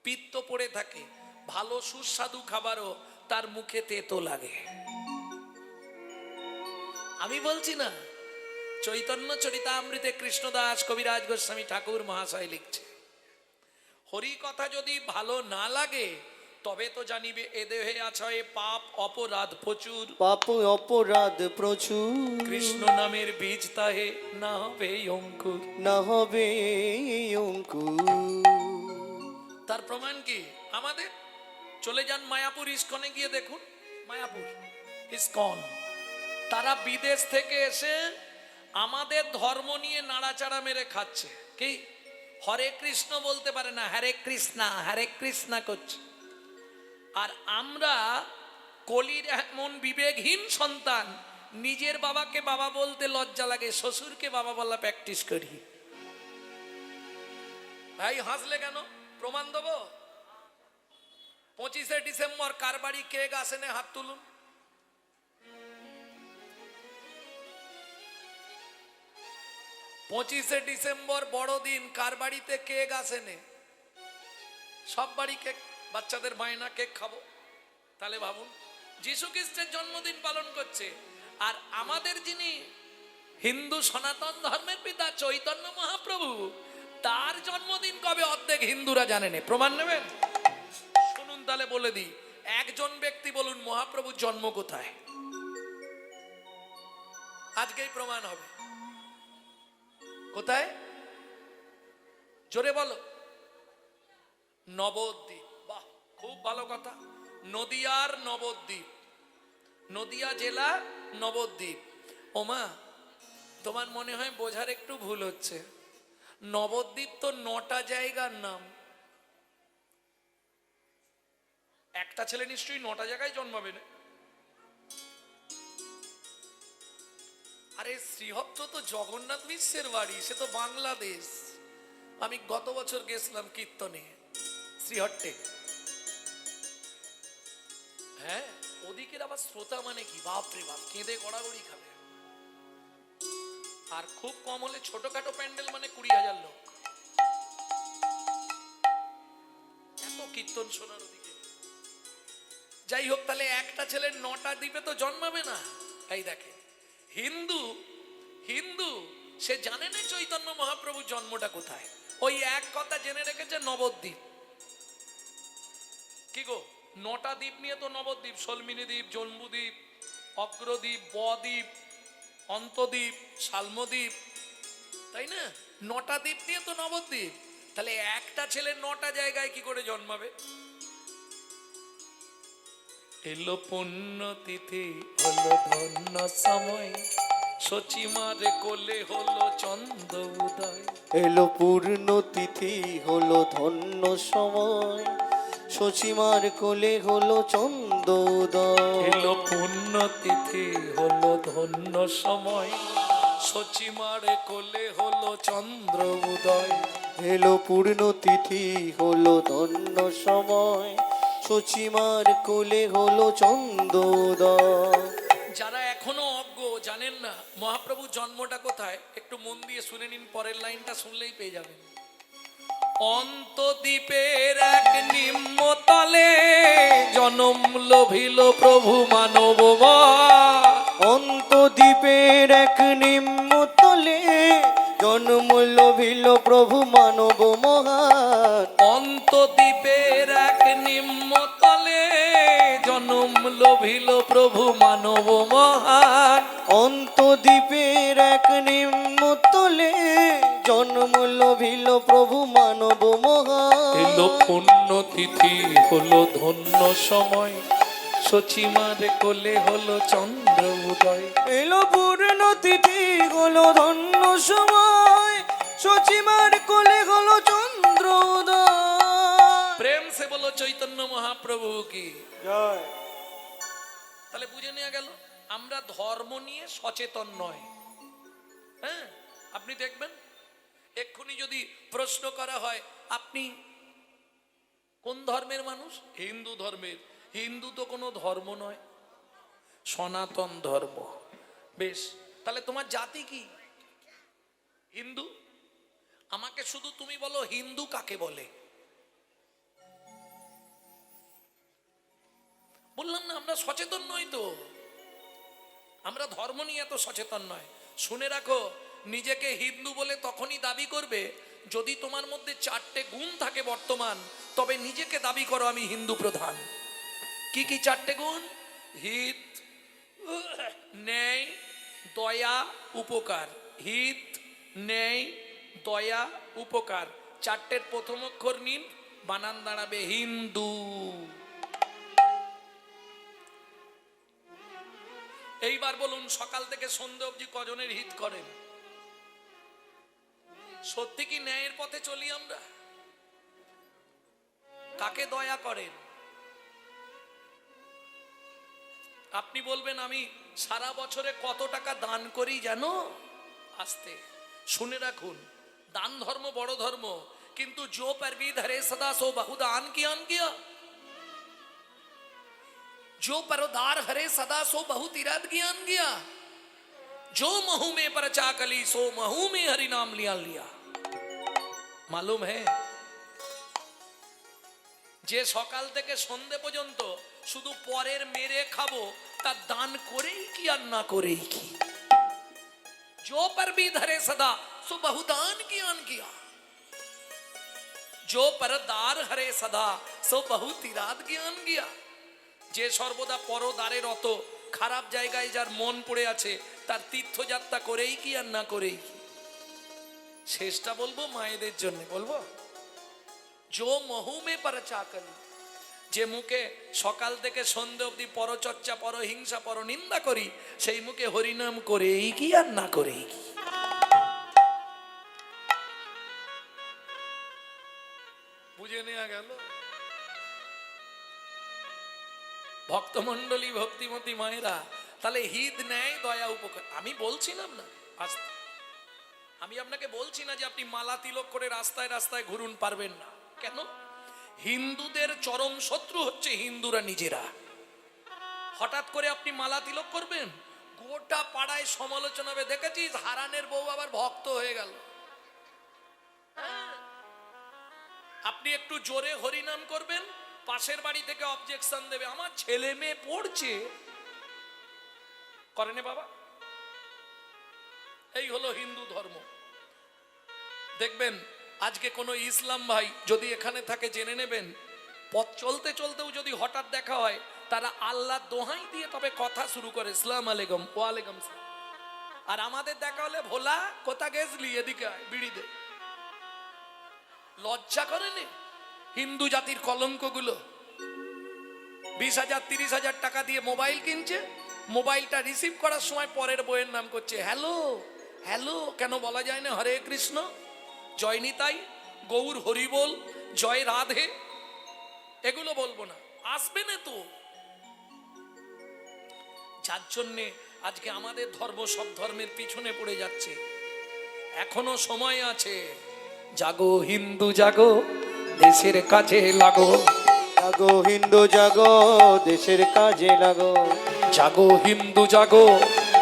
[SPEAKER 1] পিত্ত পড়ে থাকে, ভালো সুস্বাদু খাবারও তার মুখে তেতো লাগে। আমি বলছি না, চৈতন্য চরিতামৃতে কৃষ্ণদাস কবিরাজ গোস্বামী ঠাকুর মহাশয় লিখছে, হরি কথা যদি ভালো না লাগে তবে তো জানিবে এ দেহে আছে পাপ অপরাধ প্রচুর,
[SPEAKER 2] পাপ অপরাধ প্রচুর,
[SPEAKER 1] কৃষ্ণ নামের বীজ তাহে না হবে অঙ্কুর।
[SPEAKER 2] না হবে অঙ্কুর।
[SPEAKER 1] তার প্রমাণ কি? আমাদের চলে যান মায়াপুর ইস্কনে গিয়ে দেখুন, মায়াপুর ইস্কন, তারা বিদেশ থেকে এসে আমাদের ধর্ম নিয়ে নাড়াচাড়া মেরে খাচ্ছে। কি হরে কৃষ্ণ বলতে পারে না, হরে কৃষ্ণা করছে। আর আমরা কলির এমন বিবেকহীন সন্তান, নিজের বাবাকে বাবা বলতে লজ্জা লাগে, শ্বশুরকে বাবা বলা প্র্যাকটিস করি। ভাই হাসলে কেন? প্রমাণ দেবো। 25শে ডিসেম্বর কার বাড়ি কেক আসেনে? হাত তুলুন। পঁচিশে ডিসেম্বর বড়দিন, কার বাড়িতে কেক আসেনে? সব বাড়ি কেক, বাচ্চাদের বায়না কেক খাবো। তাহলে ভাবুন, যীশু খ্রিস্টের জন্মদিন পালন করছে, আর আমাদের যিনি হিন্দু সনাতন ধর্মের পিতা চৈতন্য মহাপ্রভু, তার জন্মদিন কবে অর্ধেক হিন্দুরা জানে না। প্রমাণ নেবেন? শুনুন তাহলে বলে দিই, একজন ব্যক্তি বলুন মহাপ্রভুর জন্ম কোথায়? আজকেই প্রমাণ হবে। কোথায়? জোরে বলো। নবদ্বীপ। বাহ, খুব ভালো কথা। নদিয়ার নবদ্বীপ, নদিয়া জেলা নবদ্বীপ। ওমা, তোমার মনে হয় বোঝার একটু ভুল হচ্ছে। নবদ্বীপ তো 9টা জায়গার নাম। একটা ছেলে নিশ্চয়ই 9টা জায়গায় জন্মাবে না। আরে শ্রীহট্ট তো জগন্নাথ মিশ্রের বাড়ি, সে তো বাংলাদেশ। আমি গত বছর গেছিলাম কীর্তনে শ্রীহট্টে। হ্যাঁ, ওদিকের আবার শ্রোতা মানে কি, বাপরে বাপ, কেঁদে গড়াগড়ি খাবে। আর খুব কম হলে ছোটখাটো প্যান্ডেল মানে 20,000 লোক, এত কীর্তন শোনার ওদিকে। যাই হোক, তাহলে একটা ছেলের 9টা দ্বীপে তো জন্মাবে না। এই দেখে, হিন্দু হিন্দু সে জানে না চৈতন্য মহাপ্রভুর জন্মটা কোথায়। ওই এক কথা জেনে রেখেছে নবদ্বীপ। কি গো, 9টা দ্বীপ নিয়ে তো নবদ্বীপ, সলমিনী দ্বীপ, জম্বুদ্বীপ, অগ্রদ্বীপ, বদ্বীপ, অন্তদ্বীপ, শালমদ্বীপ, তাই না? 9টা দ্বীপ নিয়ে তো নবদ্বীপ। তাহলে একটা ছেলে 9টা জায়গায় কি করে জন্মাবে? এলো পুণ্যতিথি, হলো ধন্য সময়, সচিমারে কোলে হলো চন্দ্র উদয়।
[SPEAKER 2] এলো পূর্ণ তিথি, হলো ধন্য সময়, সচিমার কোলে হলো চন্দ্রোদয়।
[SPEAKER 1] এলো পুণ্যতিথি, হলো ধন্য সময়, সচিমারে কোলে হলো চন্দ্র উদয়।
[SPEAKER 2] এলো পূর্ণ তিথি, হলো ধন্য সময়, সচিমার কোলে হলো চন্দ্রোদয়।
[SPEAKER 1] যারা এখনো অজ্ঞ, জানেন না মহাপ্রভু জন্মটা কোথায়, একটু মন দিয়ে শুনে নিন, পরের লাইনটা শুনলেই পেয়ে যাবেন। অন্তদ্বীপের এক নিম্নতলে জনম লোভিল প্রভু মানব মন।
[SPEAKER 2] অন্তদ্বীপের এক নিম্নতলে জন্ম লোভিল প্রভু মানব মহান।
[SPEAKER 1] অন্তদ্বীপের এক নিম্নতলে জনম লোভিল প্রভু মানব মহান।
[SPEAKER 2] অন্তদ্বীপের এক নিম্নতলে জন্ম লোভিল প্রভু মানব মহান।
[SPEAKER 1] এলো পুণ্যতিথি, হলো ধন্য সময়, সচিমার কোলে হলো চন্দ্র উদয়।
[SPEAKER 2] এলো পূর্ণ তিথি, হলো ধন্য সময়, সচিমার কোলে হলো চন্দ্রোদয়।
[SPEAKER 1] প্রেম সে বলো চৈতন্য মহাপ্রভু কি
[SPEAKER 3] জয়।
[SPEAKER 1] তাহলে বুঝে নেওয়া গেল আমরা ধর্ম নিয়ে সচেতন নয়। হ্যাঁ, আপনি দেখবেন এক্ষুনি যদি প্রশ্ন করা হয় আপনি কোন ধর্মের মানুষ, হিন্দু ধর্মের। হিন্দু তো কোনো ধর্ম নয়, সনাতন ধর্ম। বেশ, তাহলে তোমার জাতি কি? হিন্দু। আমাকে শুধু তুমি বলো হিন্দু কাকে বলে। বললাম না আমরা সচেতন নই তো, আমরা ধর্ম নিয়ে এত সচেতন নয়। শুনে রাখো, নিজেকে হিন্দু বলে তখনই দাবি করবে যদি তোমার মধ্যে 4টে গুণ থাকে বর্তমান, তবে নিজেকে দাবি করো আমি হিন্দু প্রধান। কি কি 4টে গুণ? হিত, ন্যায়, দয়া, উপকার। হিত, ন্যায়, দয়া, উপকার। 4টের প্রথম অক্ষর নিন, বানান দাঁড়াবে হিন্দু। এইবার বলুন, সকাল থেকে সন্ধ্যে অবধি কজনের হিত করেন? সত্যি কি ন্যায়ের পথে চলি আমরা? কাকে দয়া করেন? আপনি বলবেন আমি সারা বছরে কত টাকা দান করি জানো? আস্তে শুনে রাখুন, দান ধর্ম বড় ধর্ম, কিন্তু जो पर भी धरे सदा सो बहुदान किया। जो परोदार हरे सदा सो बहु तीरथ ज्ञान गया। जो महू में परचा कली सो महू में हरि नाम लिया। मालूम है, যে সকাল থেকে সন্ধে পর্যন্ত শুধু পরের মেরে খাবো, তার দান করেই কি আর না করেই কি। जो पर भी धरे सदा सो बहुदान किया। जो परदार हरे सदा सो बहु तीरथ ज्ञान गया। যে সর্বদা পরদারে রত, খারাপ জায়গায় যার মন পড়ে আছে, তার তীর্থযাত্রা করেই কি আর না করেই কি। শেষটা বলবো মায়েদের জন্য, বলবো जो महू में परचा कली, যে মুখে সকাল থেকে সন্ধ্যে অবধি পরচর্চা, পরহিংসা, পরনিন্দা করি, সেই মুখে হরিনাম করেই কি আর না করেই কি। বুঝে নেওয়া গেল? ভক্তমণ্ডলী, ভক্তিমতী মায়েরা, তাহলে হিত নেয় দয়া উপকার। আমি বলছিলাম না আজ, আমি আপনাকে বলছি না যে আপনি মালা তিলক করে রাস্তায় রাস্তায় ঘুরুন, পারবেন না। কেন? হিন্দুদের চরম শত্রু হচ্ছে হিন্দুরা নিজেরা। হঠাৎ করে আপনি মালা তিলক করবেন, গোটা পাড়ায় সমালোচনা হবে, দেখেছিস হারানের বউ আবার ভক্ত হয়ে গেল। আপনি একটু জোরে হরিনাম করবেন, পাশের বাড়ি থেকে অবজেকশন দেবে, আমার ছেলে মেয়ে পড়ছে, করেনে বাবা। এই হলো হিন্দু ধর্ম। দেখবেন আজকে কোনো ইসলাম ভাই যদি এখানে থাকে জেনে নেবেন, পথ চলতে চলতেও যদি হঠাৎ দেখা হয়, তারা আল্লাহ দোহাই দিয়ে তবে কথা শুরু করে, আসসালামু আলাইকুম, ওয়ালাইকুম সালাম। আর আমাদের দেখা হলে, ভোলা কোথা গেছলি, এদিকে আয়, বিড়ি দে। লজ্জা করেনি হিন্দু জাতির কলঙ্কগুলো? 20,000 30,000 টাকা দিয়ে মোবাইল কিনছে, মোবাইলটা রিসিভ করার সময় পরের বইয়ের নাম করছে হ্যালো হ্যালো। কেন বলা যায় না হরে কৃষ্ণ, জয় নিতাই, গৌর হরিবোল, জয় রাধে? এগুলো বলবো না, আসবে না তো। যার জন্যে আজকে আমাদের ধর্ম সব ধর্মের পিছনে পড়ে যাচ্ছে। এখনো সময় আছে, জাগো হিন্দু জাগো, দেশের কাজে লাগো।
[SPEAKER 2] জাগো হিন্দু জাগো, দেশের কাজে লাগো।
[SPEAKER 1] জাগো হিন্দু জাগো,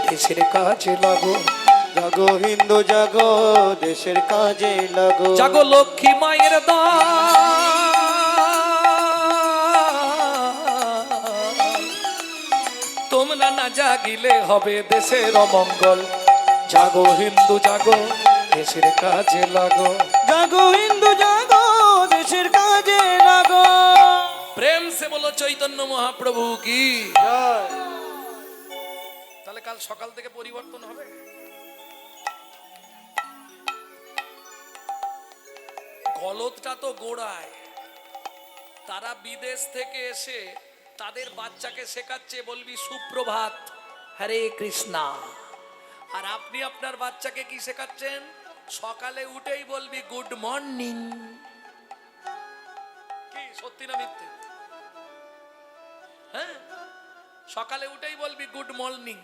[SPEAKER 1] দেশের কাজে লাগো।
[SPEAKER 2] জাগো হিন্দু জাগো, দেশের কাজে লাগো।
[SPEAKER 1] জাগো লক্ষ্মী মায়ের দান, তোমরা না জাগিলে হবে দেশের অমঙ্গল। জাগো হিন্দু জাগো, দেশের কাজে লাগো।
[SPEAKER 2] জাগো হিন্দু জাগো, দেশের কাজে লাগো।
[SPEAKER 1] প্রেম সে বলো চৈতন্য মহাপ্রভু কি।
[SPEAKER 3] জয়।
[SPEAKER 1] তাহলে কাল সকাল থেকে পরিবর্তন হবে। গলতটা তো গোড়ায়। তারা বিদেশ থেকে এসে তাদের বাচ্চাকে শেখাচ্ছে, বলবি সুপ্রভাত, হরে কৃষ্ণা। আর আপনি আপনার বাচ্চাকে কি শেখাচ্ছেন? সকালে উঠেই বলবি গুড মর্নিং। কি সত্যি না মিথ্যে? হ্যাঁ, সকালে উঠেই বলবি গুড মর্নিং।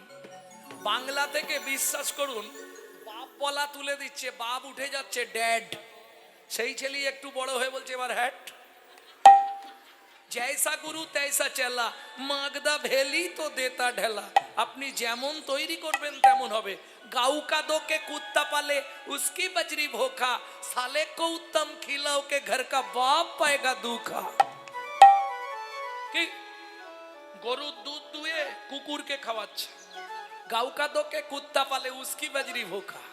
[SPEAKER 1] বাংলা থেকে বিশ্বাস করুন বাপ বলা তুলে দিচ্ছে, বাপ উঠে যাচ্ছে ড্যাড। সেই ছেলে একটু বড় হয়ে বলছে এবার হ্যাট। জৈসা গুরু তৈসা চেলা, মাগদা ভেলি তো দেতা ঢেলা। আপনি যেমন তৈরি করবেন তেমন হবে। গাউ কা দো কে কুত্তা পালে উসকি বজরি ভোখা, সালে কো উত্তম খিলাও কে ঘর কা বাপ পায়েগা দুখা। কি গরুর দুধ দুয়ে কুকুরকে খাওয়াচ্ছে, গাউ কা দো কে কুত্তা পালে উসকি বজরি ভোখা।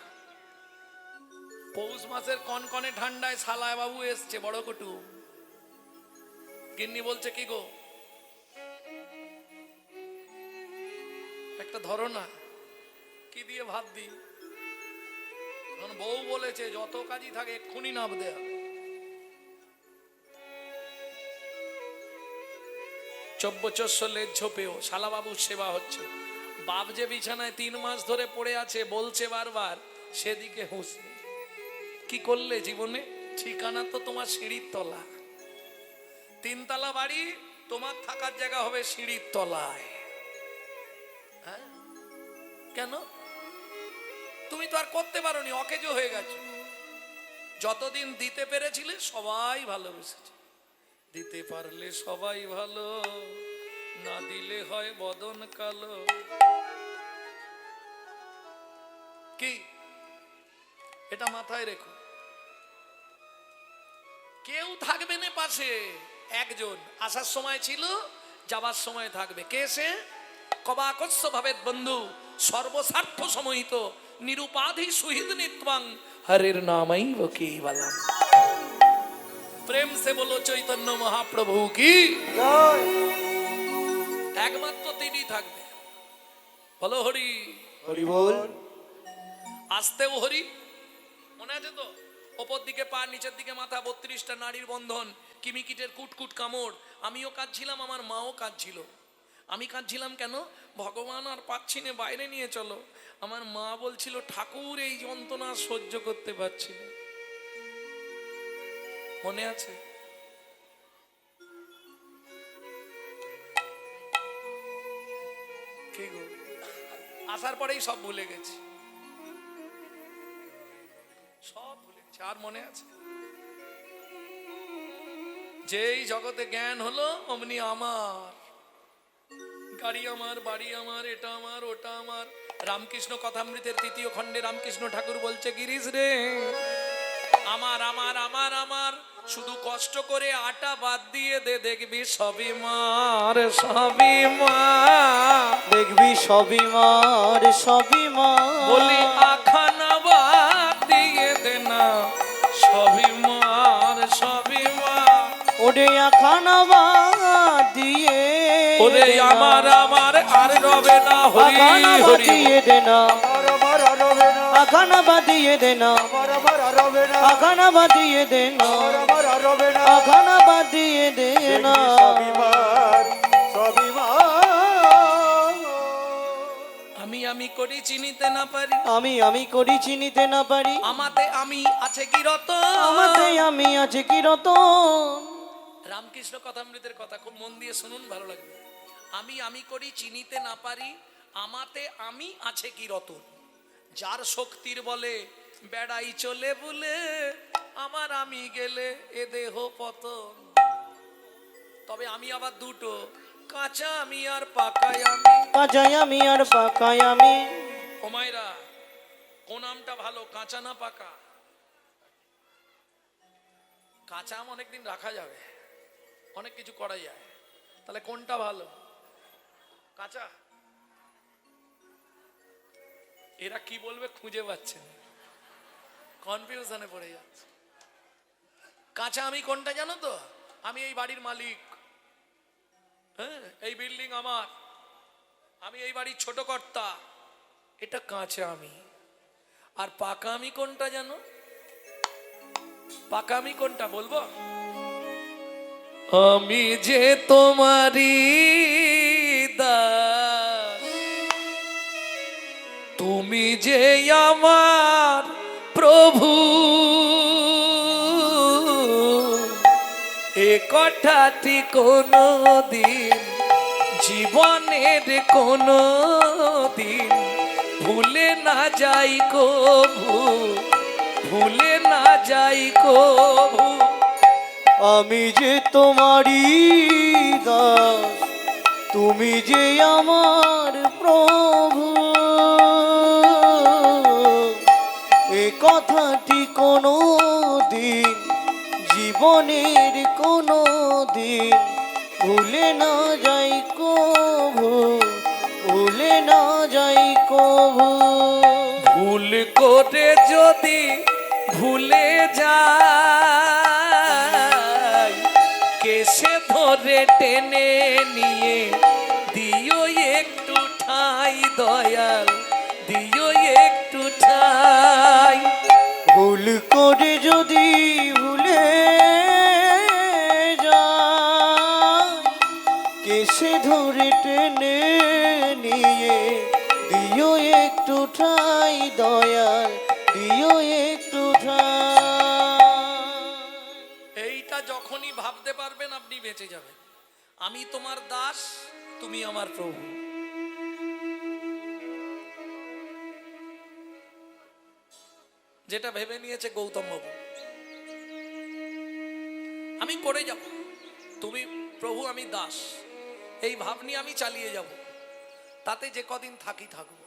[SPEAKER 1] পৌষ মাসের কনকনে ঠান্ডায় শালায় বাবু এসছে বড় কটু। গিন্নি বলছে কি গো একটা ধরো না, কি দিয়ে ভাত দি? বউ বলেছে যত কাজই থাকে এক্ষুনি নাপ দেয়া। চব্বচস্য লেজ ঝোপেও শালাবাবুর সেবা হচ্ছে। বাপ যে বিছানায় 3 মাস ধরে পড়ে আছে, বলছে বারবার, সেদিকে হুঁশ নেই। কি করলে জীবনে? ঠিকানা তো তোমার সিঁড়ির তলা। 3 তলা বাড়ি, তোমার থাকার জায়গা হবে সিঁড়ির তলায়। হ্যাঁ কেন? তুমি তো আর করতে পারোনি, অকেজো হয়ে গেছো। যতদিন দিতে পেরেছিলে সবাই ভালোবেসেছে, দিতে পারলে সবাই ভালো, না দিলে হয় বদন কালো। কি এটা মাথায় রেখো। কেউ থাকবে না পাশে, একজন আসার সময় ছিল, যাবার সময় থাকবে। কে সে? কবাকস্য ভাবেত বন্ধু, সর্বস্বার্থ সমহিত, নিরুপাধি সুহৃদ নিত্বাং, হরির নামাইব কেবলম। প্রেম সে বলো চৈতন্য মহাপ্রভু কি।
[SPEAKER 3] জয়।
[SPEAKER 1] একমাত্র তিনি থাকবে। বলো হরি
[SPEAKER 2] হরি বল।
[SPEAKER 1] আসতেও হরি। মনে আছে তো? ওপর দিকে পা, নিচের দিকে মাথা, 32টা নারীর বন্ধন, কিমিকিটের কুটকুট কামড়। আমিও কাঁদছিলাম, আমার মাও কাঁদছিল। আমি কাঁদছিলাম কেন? ভগবান আর পাচ্ছি না, বাইরে নিয়ে চলো। আমার মা বলছিল ঠাকুর এই যন্ত্রণা সহ্য করতে পারছি না। মনে আছে? কি গো আসার পরেই সব ভুলে গেছি, সব ভুলে গেছি। আর মনে আছে? যেই জগতে জ্ঞান হলো অমনি আমার গাড়ি, আমার বাড়ি, আমার এটা আমার ওটা আমার। রামকৃষ্ণ কথামৃতের ৩য় খণ্ডে রামকৃষ্ণ ঠাকুর বলছে, গিরিশ রে আমার আমার আমার আমার, শুধু কষ্ট করে আটা বাদ দিয়ে দে, দেখবি সবই মার, সবই মার।
[SPEAKER 2] দেখবি সবই মার, সবই মার।
[SPEAKER 1] বলি আখানা বাদ দিয়ে দে না, সবই মার, সবই মার।
[SPEAKER 2] ওরে আখানা বাদ দিয়ে
[SPEAKER 1] ওরে
[SPEAKER 2] দে না।
[SPEAKER 1] আমার আমার আর রবে না, হরি
[SPEAKER 2] আখানা বাদ
[SPEAKER 1] হরি।
[SPEAKER 2] দিয়ে দে না,
[SPEAKER 3] আমার আমার আর রবে না,
[SPEAKER 2] আখানা বাদ দিয়ে দে না,
[SPEAKER 3] আমার আমার আর রবে না,
[SPEAKER 2] আখানা বাদ দিয়ে দে না,
[SPEAKER 3] আমার আমার আর রবে না।
[SPEAKER 2] আখানা বাদ দিয়ে দে না।
[SPEAKER 3] সবই মার, সবই মার।
[SPEAKER 1] আমি আমি করি চিনিতে না পারি,
[SPEAKER 2] আমি আমি করি চিনিতে না পারি,
[SPEAKER 1] আমাতে আমি আছে কি রত।
[SPEAKER 2] আমাতে আমি আছে কি রতন।
[SPEAKER 1] রামকৃষ্ণ কথামৃতের কথা খুব মন দিয়ে শুনুন, ভালো লাগবে। আমি আমি করি চিনিতে না পারি, আমাতে আমি আছে কি রতন। যার শক্তির বলে বেড়াই চলে বলে, আমার আমি গেলে এ দেহ পতন। তবে আমি আবার দুটো, কাঁচা আমি আর পাকাই আমি।
[SPEAKER 2] কাঁচাই আমি আর পাকাই আমি।
[SPEAKER 1] ও মায়েরা, কোন আমটা ভালো, কাঁচা না পাকা? কাঁচা আম অনেকদিন রাখা যাবে, অনেক কিছু করা যায়, তাহলে কোনটা ভালো? কাঁচা? এরা কি বলবে খুঁজে পাচ্ছে না, কনফিউশনে পড়ে যাচ্ছে। কাঁচা আমি কোনটা জানো তো? আমি এই বাড়ির মালিক, হ্যাঁ, এই বিল্ডিং আমার, আমি এই বাড়ির ছোট কর্তা, এটা কাঁচা আমি। আর পাকা আমি কোনটা জানো? পাকা আমি কোনটা বলবো? আমি যে তোমারি দাস, তুমি যে আমার প্রভু, এ কথাটি কোনো দিন জীবনের কোনো দিন ভুলে না যাই কভু, ভুলে না যাই কভু।
[SPEAKER 2] আমি যে তোমারি দাস, তুমি যে আমার প্রভু, এ কথাটি কোনো দিন জীবনের কোনো দিন ভুলে না যাই কভু, ভুলে না যাই কভু।
[SPEAKER 1] ভুল করে যদি ভুলে যাই, কেসে ধরে টেনে নিয়ে দিও একটু ঠাই দয়াল, দিও একটু ঠাই।
[SPEAKER 2] ভুল করে যদি ভুলে যায়, কেসে ধরে টেনে নিয়ে দিও একটু ঠাই দয়াল, দিও একটু ঠাই।
[SPEAKER 1] এইটা যখনই ভাবতে পারবেন আপনি বেঁচে যাবেন। আমি তোমার দাস, তুমি আমার প্রভু। যেটা ভেবে নিয়েছে গৌতম বাবু, আমি করে যাব, তুমি প্রভু আমি দাস, এই ভাব নিয়ে আমি চালিয়ে যাব, তাতে যে কদিন থাকি থাকবো।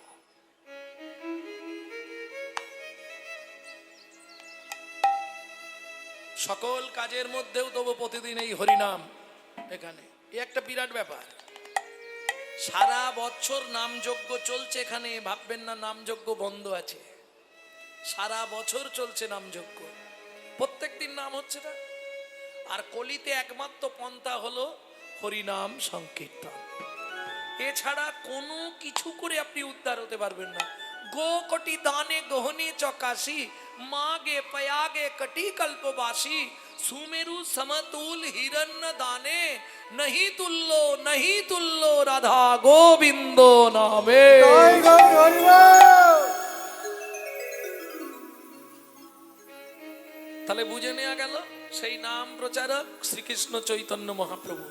[SPEAKER 1] সকল কাজের মধ্যেও তবু প্রতিদিন এই হরিনাম, এখানে এই একটা বিরাট ব্যাপার। সারা বছর নামযজ্ঞ চলছে এখানে, ভাববেন না নামযজ্ঞ বন্ধ আছে, সারা বছর চলছে নামযজ্ঞ, প্রত্যেকদিন নাম হচ্ছে না। আর কলিতে একমাত্র পন্থা হলো হরিনাম সংকীর্তন, এছাড়া কোনো কিছু করে আপনি উদ্ধার হতে পারবেন না। গো কোটি দানে গহনে চকাশি, মাগে পয়াগে কটি কল্পবাসী, সুমেরু সমতুল হিরণ্য দানে, नहीं तुल्लो राधा गोविंद नामे।
[SPEAKER 3] জয় গৌর হরি বল।
[SPEAKER 1] তাহলে বুঝে নেওয়া গেল সেই নাম প্রচারক শ্রীকৃষ্ণ চৈতন্য মহাপ্রভু,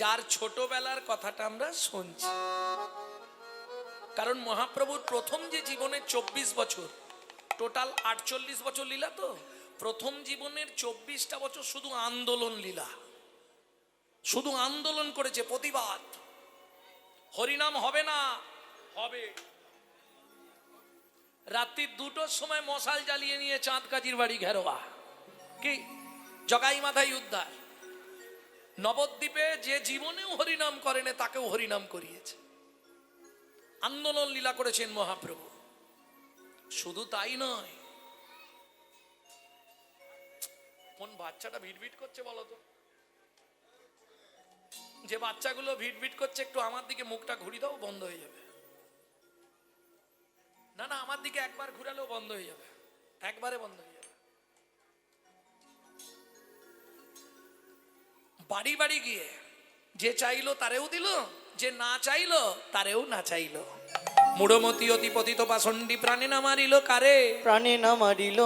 [SPEAKER 1] যার ছোটবেলার কথাটা আমরা শুনছি। কারণ মহাপ্রভুর প্রথম যে জীবনের 24 বছর, টোটাল 48 বছর লীলা, তো প্রথম জীবনের 24টা বছর শুধু আন্দোলন লীলা, শুধু আন্দোলন করেছে, প্রতিবাদ। হরিনাম হবে না, হবে। রাত্রি 2টোর সময় মশাল জ্বালিয়ে নিয়ে চাঁদ কাজীর বাড়ি ঘেরোয়া, কি জগাই মাথায় উদ্ধার। নবদ্বীপে যে জীবনেও হরিনাম করেনি তাকেও হরিনাম করিয়েছে। আন্দোলন লীলা করেছেন মহাপ্রভু। শুধু তাই নয়, কোন বাচ্চাটা ভিড়ভিট করছে বলো তো? যে বাচ্চাগুলো ভিড়ভিট করছে একটু আমার দিকে মুখটা ঘুরি দাও, বন্ধ হয়ে যাবে। না না, আমার দিকে একবার ঘুরালেও বন্ধ হয়ে যাবে, একবারে বন্ধ হয়ে যাবে। বাড়ি বাড়ি গিয়ে যে চাইলো তারেও দিল, যে না চাইলো তারেও না চাইলো। মূঢ়মতি অতি পতিত পাষণ্ডী প্রাণে না মারিল কারে,
[SPEAKER 2] প্রাণে না মারিল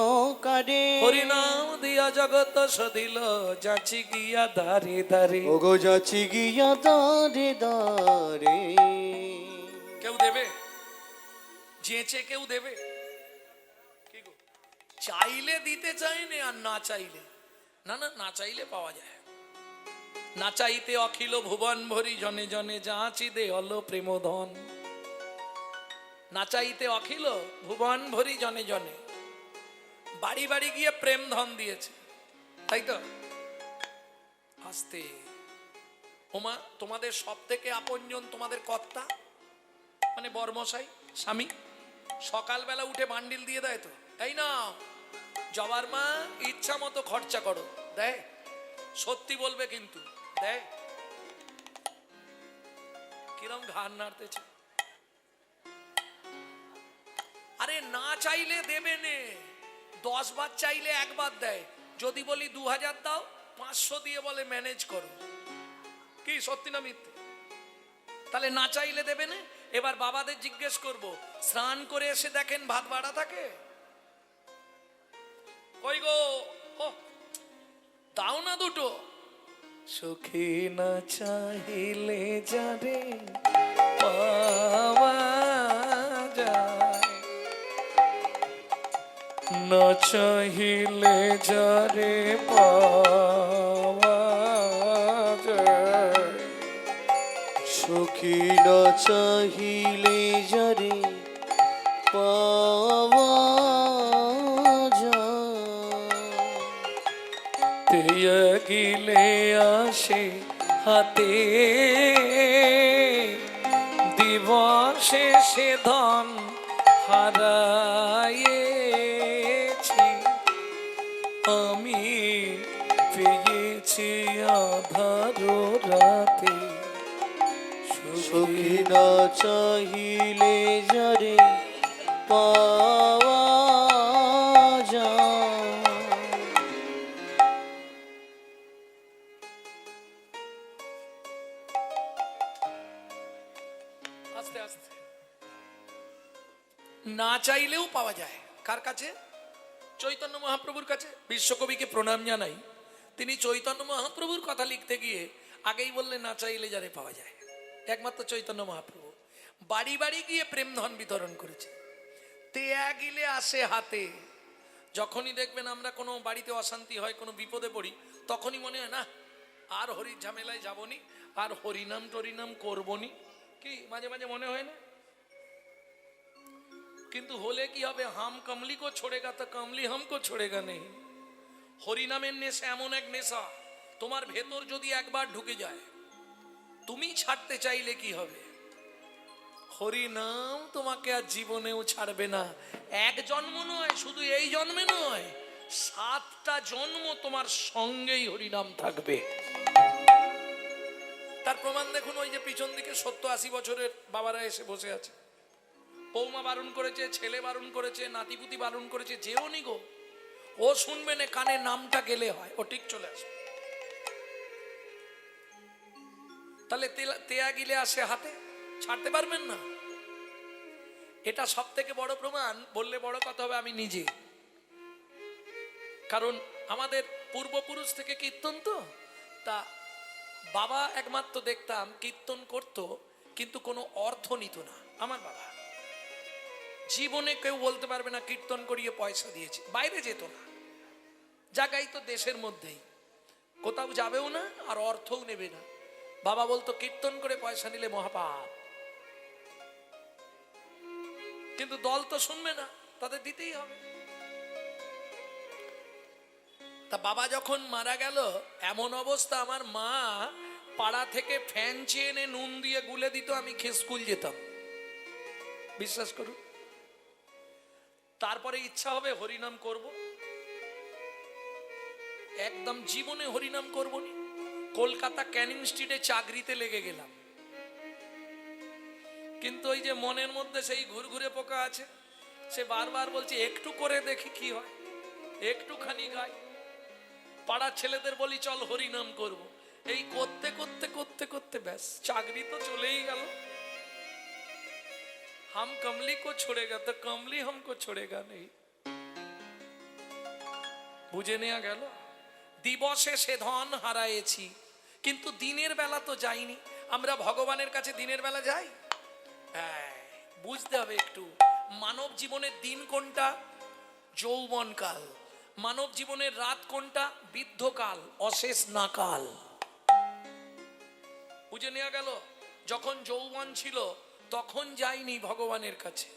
[SPEAKER 2] কারে।
[SPEAKER 1] হরিনাম দিয়া জগত সদিল, যাচি গিয়া দারে দারে।
[SPEAKER 2] ওগো যাচ্ছি গিয়া দারে দারে।
[SPEAKER 1] কেউ দেবে? যেচে কেউ দেবে? কি গো, চাইলে দিতে চাইনে, আর না চাইলে না, না না চাইলে পাওয়া যায়। না চাইতে অখিল ভুবন ভরি, জনে জনে যাচি দে অল প্রেমধন। না চাইতে অখিল ভুবন ভরি, জনে জনে বাড়ি বাড়ি গিয়ে প্রেম ধন দিয়েছে, তাই তো? আস্তে। ওমা, তোমাদের সব থেকে আপনজন তোমাদের কর্তা, মানে বর্মশাই, স্বামী। সকালবেলা উঠে বান্ডিল দিয়ে দেয় তো, তাই না? জবার মা ইচ্ছা মতো খরচা করো, দেয়। সত্যি বলবে কিন্তু, দেয়। কিরম ঘাড় নাড়তেছে। আরে না চাইলে দেবে নে, 10 বার চাইলে একবার দেয়। যদি বলি 2000 দাও, 500 দিয়ে বলে ম্যানেজ করো। কি সত্যি না মিথ্যে? তাহলে না চাইলে দেবে না। এবার বাবাদের জিজ্ঞেস করব, স্নান করে এসে দেখেন ভাত বাড়া থাকে, কই গো, ও দাও না দুটো। সুখী না চাইলে যারে পাওয়া যায়, না চাইলে যারে পাওয়া যায়।
[SPEAKER 2] সুখী না চাহিলে যারে পাওয়া যায়।
[SPEAKER 1] তেয়া গিলে আসে হাতে, দিবসে সে ধন হারায়েছি। আমি পেয়েছি আধার রাতে,
[SPEAKER 2] সুখী না চাহিলে যারে পাওয়া যায়।
[SPEAKER 1] আস্তে আস্তে। না চাইলেও পাওয়া যায়। কার কাছে? চৈতন্য মহাপ্রভুর কাছে। বিশ্বকবিকে প্রণাম জানাই, তিনি চৈতন্য মহাপ্রভুর কথা লিখতে গিয়ে আগেই বললেন না চাইলে যারে পাওয়া যায়। একমাত্র চৈতন্য মহাপ্রভু বাড়ি বাড়ি গিয়ে প্রেম ধন বিতরণ করেছে। তেয়া গিলে আসে হাতে। যখনই দেখবেন আমরা কোনো বাড়িতে অশান্তি হয়, কোনো বিপদে পড়ি, তখনই মনে হয় না আর হরির ঝামেলায় যাবনি, আর হরিনাম টরিনাম করবনি। কি মাঝে মাঝে মনে হয় না? কিন্তু হলে কি হবে? হাম কমলি কো ছোড়েগা তো কমলি হামকো ছোড়েগা নেই। হরিনামের নেশা এমন এক নেশা, তোমার ভেতর যদি একবার ঢুকে যায়, তুমি ছাড়তে চাইলে কি হবে? হরিনাম তোমাকে আর জীবনেও ছাড়বে না। এক জন্ম নয়, শুধু এই জন্মে নয়, 7টা জন্ম তোমার সঙ্গেই হরিনাম থাকবে। তার প্রমাণ দেখুন, ওই যে পিছন দিকে 70-80 বছরের বাবারা এসে বসে আছে। বৌমা বারণ করেছে, ছেলে বারণ করেছে, নাতিপুতি বারণ করেছে, যেও নি গো। ও শুনবে না, কানে নামটা গেলে হয়, ও ঠিক চলে আসবে। তাহলে তেয়া গিলে আসে হাতে, ছাড়তে পারবেন না। এটা সব থেকে বড় প্রমাণ। বললে বড় কথা হবে, আমি নিজে। কারণ আমাদের পূর্বপুরুষ থেকে কীর্তন তো, তা বাবা একমাত্র দেখতাম কীর্তন করত, কিন্তু কোনো অর্থ নিত না। আমার বাবা জীবনে কেউ বলতে পারবে না কীর্তন করিয়ে পয়সা দিয়েছে, বাইরে যেত না, জায়গায় তো দেশের মধ্যেই, কোথাও যাবেও না আর অর্থও নেবে না। বাবা বলতো কীর্তন করে পয়সা নিলে মহাপাপ, কিন্তু দল তো শুনবে না, তাদের দিতেই হবে। তা বাবা যখন মারা গেল, এমন অবস্থা, আমার মা পাড়া থেকে ফ্যান চেয়ে এনে নুন দিয়ে গুলে দিত, আমি খেয়ে স্কুল যেতাম, বিশ্বাস করুন। তারপরে ইচ্ছা হবে হরিনাম করব, একদম জীবনে হরিনাম করব নি। কলকাতা ক্যানিং স্ট্রিটে চাকরিতে লেগে গেলাম, কিন্তু ওই যে মনের মধ্যে সেই ঘুরঘুরে পোকা আছে, সে বারবার বলছে একটু করে দেখি কি হয়, একটুখানি গাই। পাড়ার ছেলেদের বলি চল হরিনাম করব, এই করতে করতে করতে করতে ব্যাস চাকরি তো চলেই গেল। हम कमली को छोड़ेगा तो कमली हमको छोड़ेगा नहीं, বুঝে নেওয়া গেল। দিবসে সে ধন হারায়েছি, কিন্তু দিনের বেলা তো যাইনি। আমরা ভগবানের কাছে দিনের বেলা যাই? বুঝতে হবে একটু, মানব জীবনের দিন কোনটা? যৌবনকাল। মানব জীবনের রাত কোনটা? বৃদ্ধকাল, অশেষ নাকাল। বুঝে নেওয়া গেল? যখন যৌবন ছিল তখন যাইনি ভগবানের কাছে,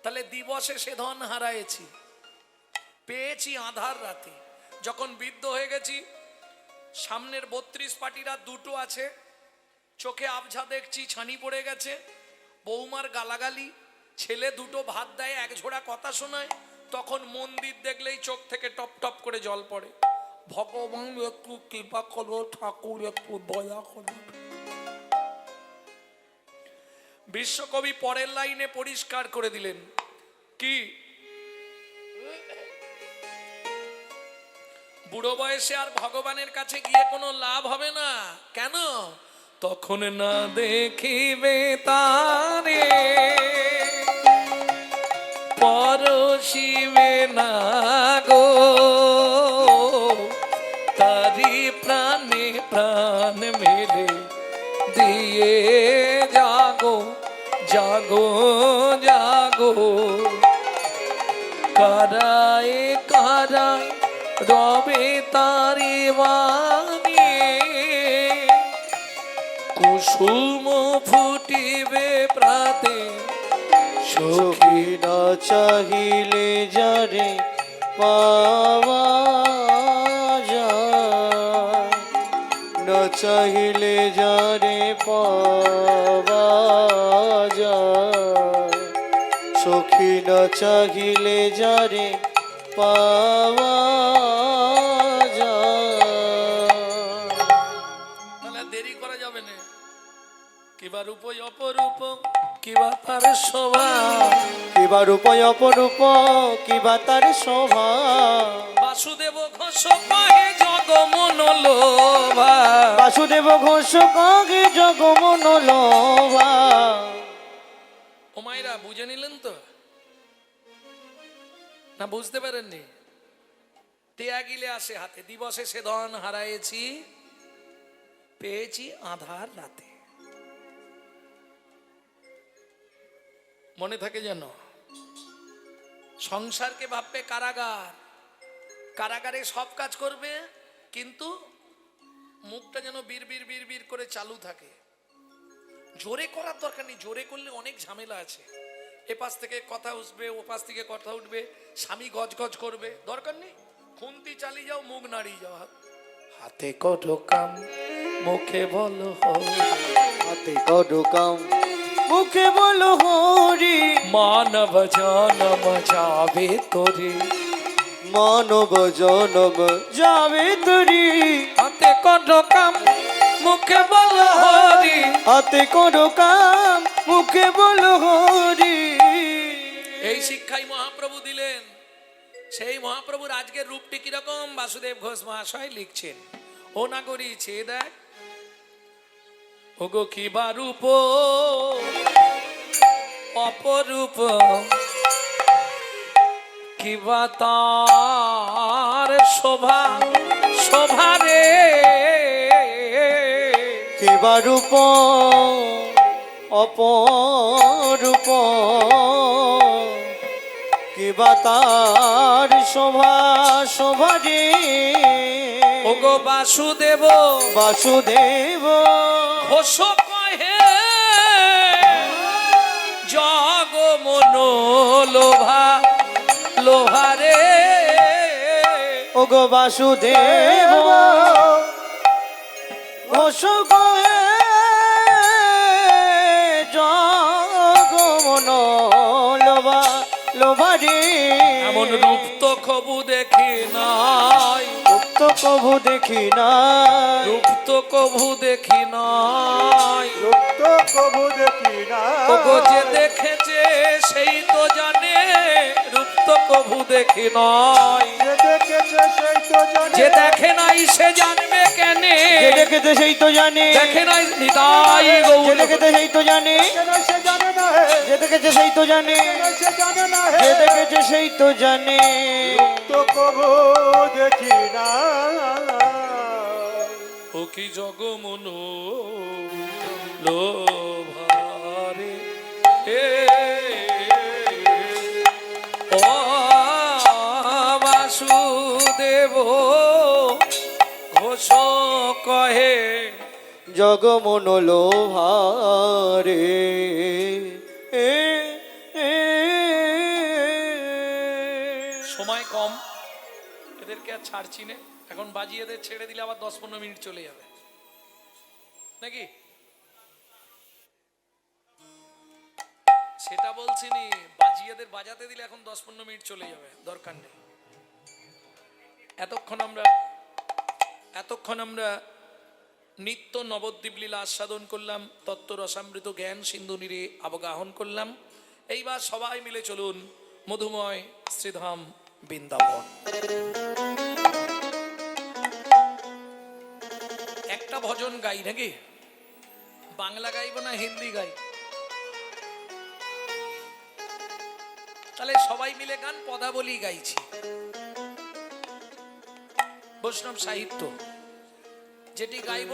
[SPEAKER 1] তাহলে দিবসে সে ধন হারায়েছি, পেয়েছি আধার রাতে। যখন বৃদ্ধ হয়ে গেছি, সামনের 32 পাটিরা দুটো আছে, চোখে আবঝা দেখছি, ছানি পড়ে গেছে, বৌমার গালাগালি, ছেলে দুটো ভাত দেয়, এক ঝোড়া কথা শোনায়, তখন মন্দির দেখলেই চোখ থেকে টপ টপ করে জল পড়ে। ভগবান একটু কৃপা করো, ঠাকুর একটু দয়া করো। বিশ্বকবি পরের লাইনে পরিষ্কার করে দিলেন কি, বুড়ো বয়সে আর ভগবানের কাছে গিয়ে কোনো লাভ হবে না। কেন? তখন না দেখিবে তারে, পরশিবে না গো, তারি প্রাণে প্রাণ মেলে দিয়ে জাগো জাগো জাগো। কারায় কারায় রবে তারি বাণী, কুসুম ফুটিবে প্রাতে।
[SPEAKER 2] সখী না চাহিলে যারে পাওয়া যায়, না চাহিলে যারে পাওয়া যায়, সখী না চাহিলে যারে পাওয়া যায়।
[SPEAKER 1] তাহলে দেরি করা যাবে না। কিবা রূপ অপরূপ, কিবা তার শোভা,
[SPEAKER 2] কিবা রূপ অপরূপ, কিবা তার শোভা।
[SPEAKER 1] বাসুদেব ঘোষ কহে জগমন লোভা,
[SPEAKER 2] বাসুদেব ঘোষ কহে জগমন লোভা।
[SPEAKER 1] ও মায়েরা বুঝে নিলেন তো না? বুঝতে পারেননি? টেয়া গিলে আসে হাতে, দিবসে সে ধন হারায়েছি, পেয়েছি আধার রাতে। মনে থাকে যেন। সংসারকে ভাববে কারাগার, কারাগারে সব কাজ করবে, কিন্তু মুখটা যেন বীর বীর বীর বীর করে চালু থাকে। জোরে করার দরকার নেই, জোরে করলে অনেক ঝামেলা আছে। এ পাশ থেকে কথা উঠবে, ও পাশ থেকে কথা উঠবে, স্বামী গজ গজ করবে, দরকার নেই। খুন্তি চালিয়ে যাও, মুখ নাড়িয়ে যাও। হাতে করো কাম, মুখে বলো হরি,
[SPEAKER 2] হাতে করো কাম, মুখে বলো হরি।
[SPEAKER 1] মানব জনম যাবে তোরে,
[SPEAKER 2] মানব জনম যাবে তরি।
[SPEAKER 1] হাতে করো কাম, মুখে বলো হরি,
[SPEAKER 2] হাতে করো কাম, মুখে বলো হরি।
[SPEAKER 1] এই শিক্ষাই মহাপ্রভু দিলেন। সেই মহাপ্রভুর আজকের রূপটি কিরকম বাসুদেব ঘোষ মহাশয় লিখছেন। ও না করিছে দেখ, ওগো কিবা রূপ অপরূপ, কিবা তার শোভা শোভা রে।
[SPEAKER 2] কিবা রূপ অপরূপ, বা তার শোভা শোভা রে
[SPEAKER 1] ওগো বাসুদেব
[SPEAKER 2] বাসুদেব
[SPEAKER 1] ঘোষ কহে জগ মন লোভা লোভারে
[SPEAKER 2] ওগো বাসুদেব ঘোষ কহে জগমন লোভা লোভা রে
[SPEAKER 1] এমন রূপ তো কবু দেখি নাই,
[SPEAKER 2] মুক্ত কভু দেখি না
[SPEAKER 1] রূপ তো কবু দেখি নাই।
[SPEAKER 3] রক্ত কবু দেখি না
[SPEAKER 1] ওগো যে দেখেছে সেই তো জানে, রূপ তো কবু দেখি নাই।
[SPEAKER 3] যে দেখেছে সেই তো জানে
[SPEAKER 1] যে দেখে নাই সে জানবে কেনে,
[SPEAKER 2] যে দেখেছে সেই তো জানে
[SPEAKER 1] দেখে নাই নিতাই
[SPEAKER 2] যে
[SPEAKER 1] গৌর।
[SPEAKER 2] দেখেছে সেই তো জানে
[SPEAKER 3] কেন সে জানে না হে
[SPEAKER 2] যে দেখেছে সেই তো জানে
[SPEAKER 3] কেন সে জানে না
[SPEAKER 2] যে
[SPEAKER 3] হে
[SPEAKER 2] দেখেছে সেই তো জানে
[SPEAKER 3] তো কবু দেখি না
[SPEAKER 1] ও কি জগমন লোভারে এ ও বাসুদেব ঘোষ কহে
[SPEAKER 2] জগমন লোভারে
[SPEAKER 1] সময় কম, এদেরকে আর ছাড়ছি না। এখন বাজিয়ে এদের ছেড়ে দিলে আবার 10-15 মিনিট চলে যাবে নাকি? সেটা বলছি নি, বাজিয়েদের বাজাতে দিলে এখন 10-15 মিনিট চলে যাবে, দরকার নেই। এতক্ষণ আমরা নিত্য নবদ্বীপ লীলা আস্বাদন করলাম, তত্ত্ব রসামৃত জ্ঞান সিন্ধু নীরে অবগাহন করলাম। এইবার সবাই মিলে চলুন মধুময় শ্রীধাম বৃন্দাবন। একটা ভজন গাই নাকি? বাংলা গাইব না হিন্দি গাই? তাহলে সবাই মিলে গান পদাবলী গাইছি। বৈষ্ণব সাহিত্য যেটি গাইব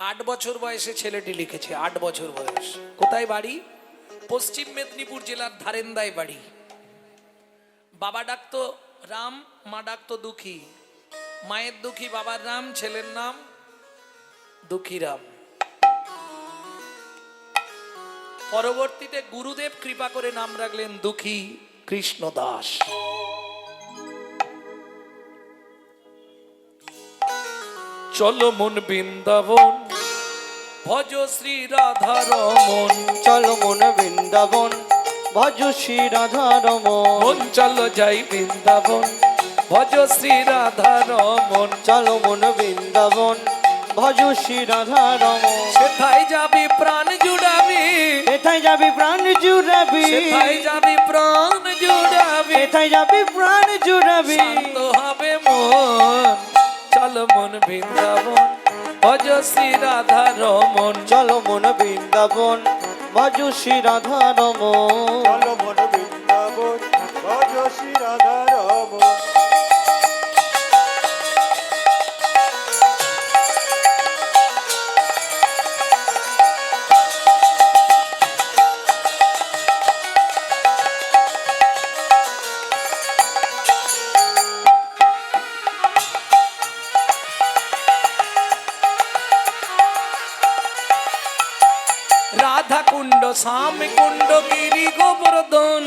[SPEAKER 1] 8 বছর বয়সে ছেলেটি লিখেছে, 8 বছর বয়স। কোথায় বাড়ি? পশ্চিম মেদিনীপুর জেলার ধারেন্দায় বাড়ি। বাবা ডাকতো রাম, মা ডাকতো দুঃখী। মায়ের দুঃখী, বাবার রাম, ছেলের নাম দুঃখীরাম। পরবর্তীতে গুরুদেব কৃপা করে নাম রাখলেন দুঃখী কৃষ্ণ দাস। চলো মন বৃন্দাবন ভজ শ্রী রাধা রমন,
[SPEAKER 2] চলো মন বৃন্দাবন ভজ শ্রী রাধা রমন
[SPEAKER 1] মন চলো যাই বৃন্দাবন ভজ শ্রী রাধা রমন।
[SPEAKER 2] চলো মন বৃন্দাবন ভজ শ্রী রাধা রমন
[SPEAKER 1] সেথায় যাবি প্রাণ জুড়াবি,
[SPEAKER 2] এথায় যাবি প্রাণ জুড়াবি
[SPEAKER 1] সেথায় যাবি প্রাণ জুড়াবি,
[SPEAKER 2] এথায় যাবি প্রাণ জুড়াবি
[SPEAKER 1] শান্ত হবে মন। চলো মন বৃন্দাবন ভজ শ্রী রাধা রমন।
[SPEAKER 2] চলো মন বৃন্দাবন ভজ শ্রী রাধা রমন
[SPEAKER 3] চলো মন বৃন্দাবন ভজ শ্রী রাধা রমন।
[SPEAKER 1] রাধা কুণ্ড শ্যাম কুণ্ড গিরি গোবর্ধন,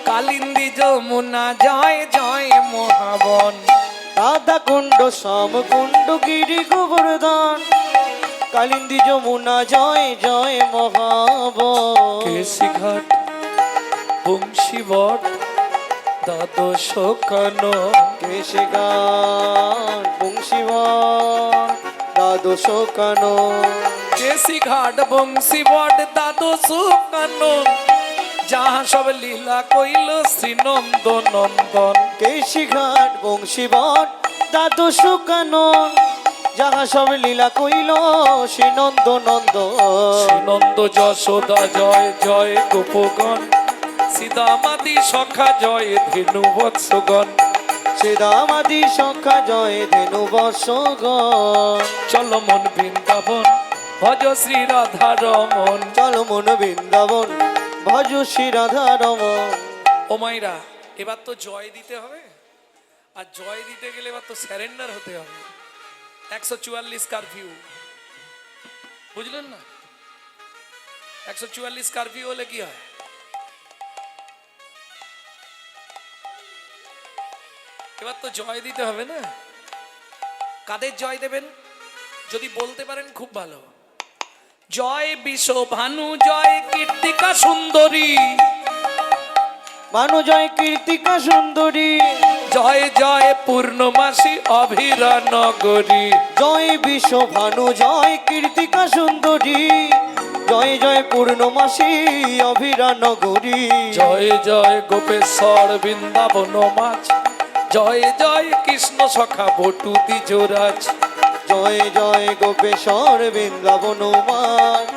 [SPEAKER 1] কালিন্দী যমুনা জয় জয় মহাবন।
[SPEAKER 2] রাধা কুণ্ড শ্যাম কুণ্ড গিরি গোবর্ধন কালিন্দী যমুনা জয় জয় মহাবন
[SPEAKER 1] কেশি ঘাট বংশী বট দ্বাদশ কানন,
[SPEAKER 2] কেশে গান বংশীবন দ্বাদশ কানন
[SPEAKER 1] কেশি ঘাট বংশী বট দ্বাদশ কানন, যাহা সব লীলা কইল শ্রীনন্দ নন্দন।
[SPEAKER 2] কেশি ঘাট বংশীবন দ্বাদশ কানন যাহা সব লীলা কইল শ্রী নন্দ নন্দ
[SPEAKER 1] শ্রীনন্দ যশোদা জয় জয় গোপগণ, সীতামাদি সখা জয় ধেনু বৎসগণ।
[SPEAKER 2] শ্রীদামাদি সখা জয় ধেনু বর্ষগণ
[SPEAKER 1] চলো মন বৃন্দাবন ভজ শ্রী রাধা রমন।
[SPEAKER 2] চলো মন বৃন্দাবন ভজ শ্রী রাধা রমন
[SPEAKER 1] ও মাইরা এবার তো জয় দিতে হবে, আর জয় দিতে গেলে এবার তো স্যারেন্ডার হতে হবে। 144 কারফিউ, বুঝলেন না? 144 কারফিউ হলে কি হয়? এবার তো জয় দিতে হবে না। কাদের জয় দেবেন যদি বলতে পারেন খুব ভালো। জয় বিষ ভানু, জয় কীর্তিকা সুন্দরী,
[SPEAKER 2] ভানু জয় কীর্তিকা সুন্দরী,
[SPEAKER 1] জয় জয় পূর্ণমাসী অভিরা নগরী।
[SPEAKER 2] জয় বিশ্ব ভানু জয় কীর্তিকা সুন্দরী, জয় জয় পূর্ণমাসী অভিরা নগরী।
[SPEAKER 1] জয় জয় গোপেশ্বর বৃন্দাবন মাছ, জয় জয় কৃষ্ণ সখা বটু দ্বিজরাজ।
[SPEAKER 2] জয় জয় গোপেশ্বর বৃন্দাবন মাছ,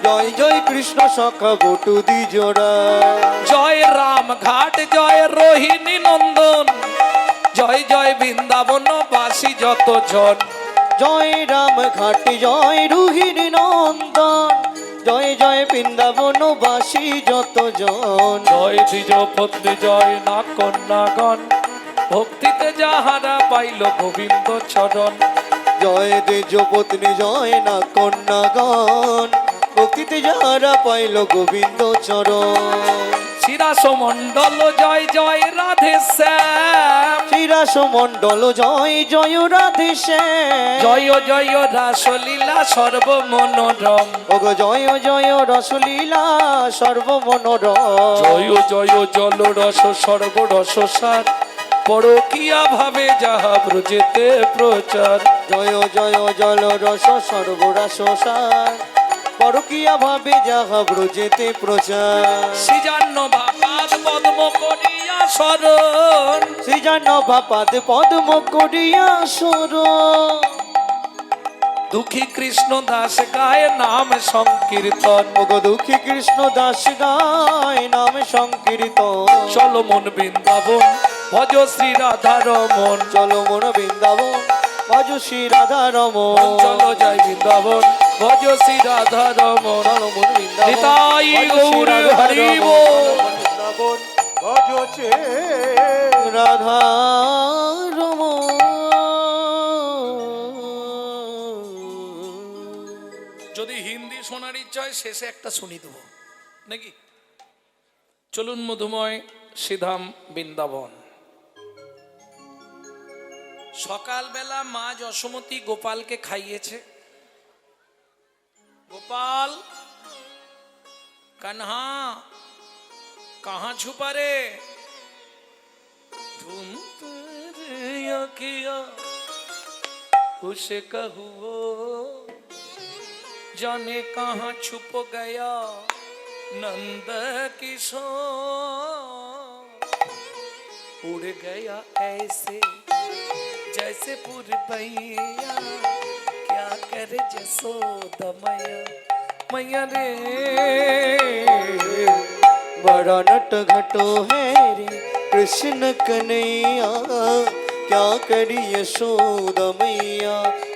[SPEAKER 2] জয় জয় কৃষ্ণ সখা বটু দ্বিজরা।
[SPEAKER 1] জয় রাম ঘাট, জয় রোহিণী নন্দন, জয় জয় বৃন্দাবন বাসী যত জন।
[SPEAKER 2] জয় রাম ঘাট জয় রোহিণী নন্দন, জয় জয় বৃন্দাবন বাসী যত জন।
[SPEAKER 1] জয় দ্বিজ পত্নী, জয় না কন্যাগণ, ভক্তিতে যাহারা পাইল গোবিন্দ চরণ।
[SPEAKER 2] জয় দ্বিজ পত্নী জয় না কন্যাগণ, ভক্তিতে যাহারা পাইল গোবিন্দ চরণ।
[SPEAKER 1] শিরাস মণ্ডল, জয় জয় রাধে শ্যাম,
[SPEAKER 2] শ্রীরাস মণ্ডল জয় জয় রাধে শ্যাম।
[SPEAKER 1] জয় জয় রাসলীলা সর্বমনোরম।
[SPEAKER 2] ওগো জয় জয় রসলীলা সর্বমনোরম।
[SPEAKER 1] জয় জয় জল রস সর্বরস সার, পরকিয়া ভাবে যাহা ব্রজেতে প্রচার।
[SPEAKER 2] জয় জয় জল রস সর্বরাস সার, পরকিয়া ভাবে যাহা ব্রজেতে প্রচার।
[SPEAKER 1] সৃজান্ন ভাপাদ পদ্ম করিয়া শরণ,
[SPEAKER 2] সৃজন ভাপাদ পদ্ম করিয়া শরণ।
[SPEAKER 1] দুঃখী কৃষ্ণ দাস গায় নাম সংকীর্তন।
[SPEAKER 2] ওগো দুঃখী কৃষ্ণ দাস গায় নাম সংকীর্তন।
[SPEAKER 1] চলো মন বৃন্দাবন, ভজ শ্রী রাধা রমন।
[SPEAKER 2] চলো মন বৃন্দাবন, ভজ শ্রী রাধা রমন।
[SPEAKER 1] চলো জয় বৃন্দাবন, ভজ শ্রী রাধা রমন।
[SPEAKER 2] চলো মন বৃন্দাবন,
[SPEAKER 1] নিতাই
[SPEAKER 2] ভজ শ্রী
[SPEAKER 1] গৌর
[SPEAKER 2] রাধা
[SPEAKER 1] হরি
[SPEAKER 2] রমন।
[SPEAKER 1] বল।
[SPEAKER 3] বৃন্দাবন ভজছে
[SPEAKER 2] রাধা রমন।
[SPEAKER 1] যদি হিন্দি শোনার ইচ্ছা হয় শেষে একটা শুনি দেবো নাকি? চলুন মধুময় শ্রীধাম বৃন্দাবন। সকালবেলা মা যশোমতী গোপালকে খাইয়েছে। গোপাল, কাन्हा कहाँ छुपा रे? ढूंढते रे अखिया उसे कहो, जाने कहाँ छुप गया नंद किशोर। उड़ गया ऐसे जैसे पुरबैया, क्या करे जसोदा मैया, मैया रे।
[SPEAKER 2] बड़ा नट घटो है रे कृष्ण कन्हैया, क्या करी यशोदा मैया,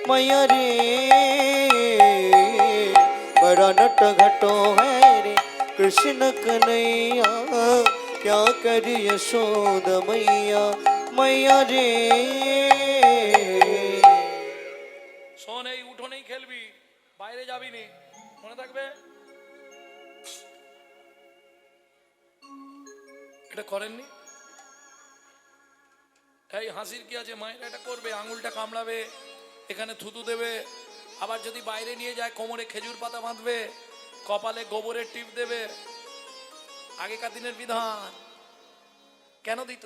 [SPEAKER 2] मैया रे। बड़ा नट घटो है रे कृष्ण कन्हैया, क्या करी यशोदा मैया, मैया रे।
[SPEAKER 1] শোন, এই উঠোনেই খেলবি, বাইরে যাবি নি, মনে থাকবে। এটা করেননি? এই হাসির কি আছে? মায়েরা এটা করবে, আঙুলটা কামড়াবে, এখানে থুতু দেবে, আবার যদি বাইরে নিয়ে যায় কোমরে খেজুর পাতা বাঁধবে, কপালে গোবরের টিপ দেবে। আগেকার দিনের বিধান। কেন দিত?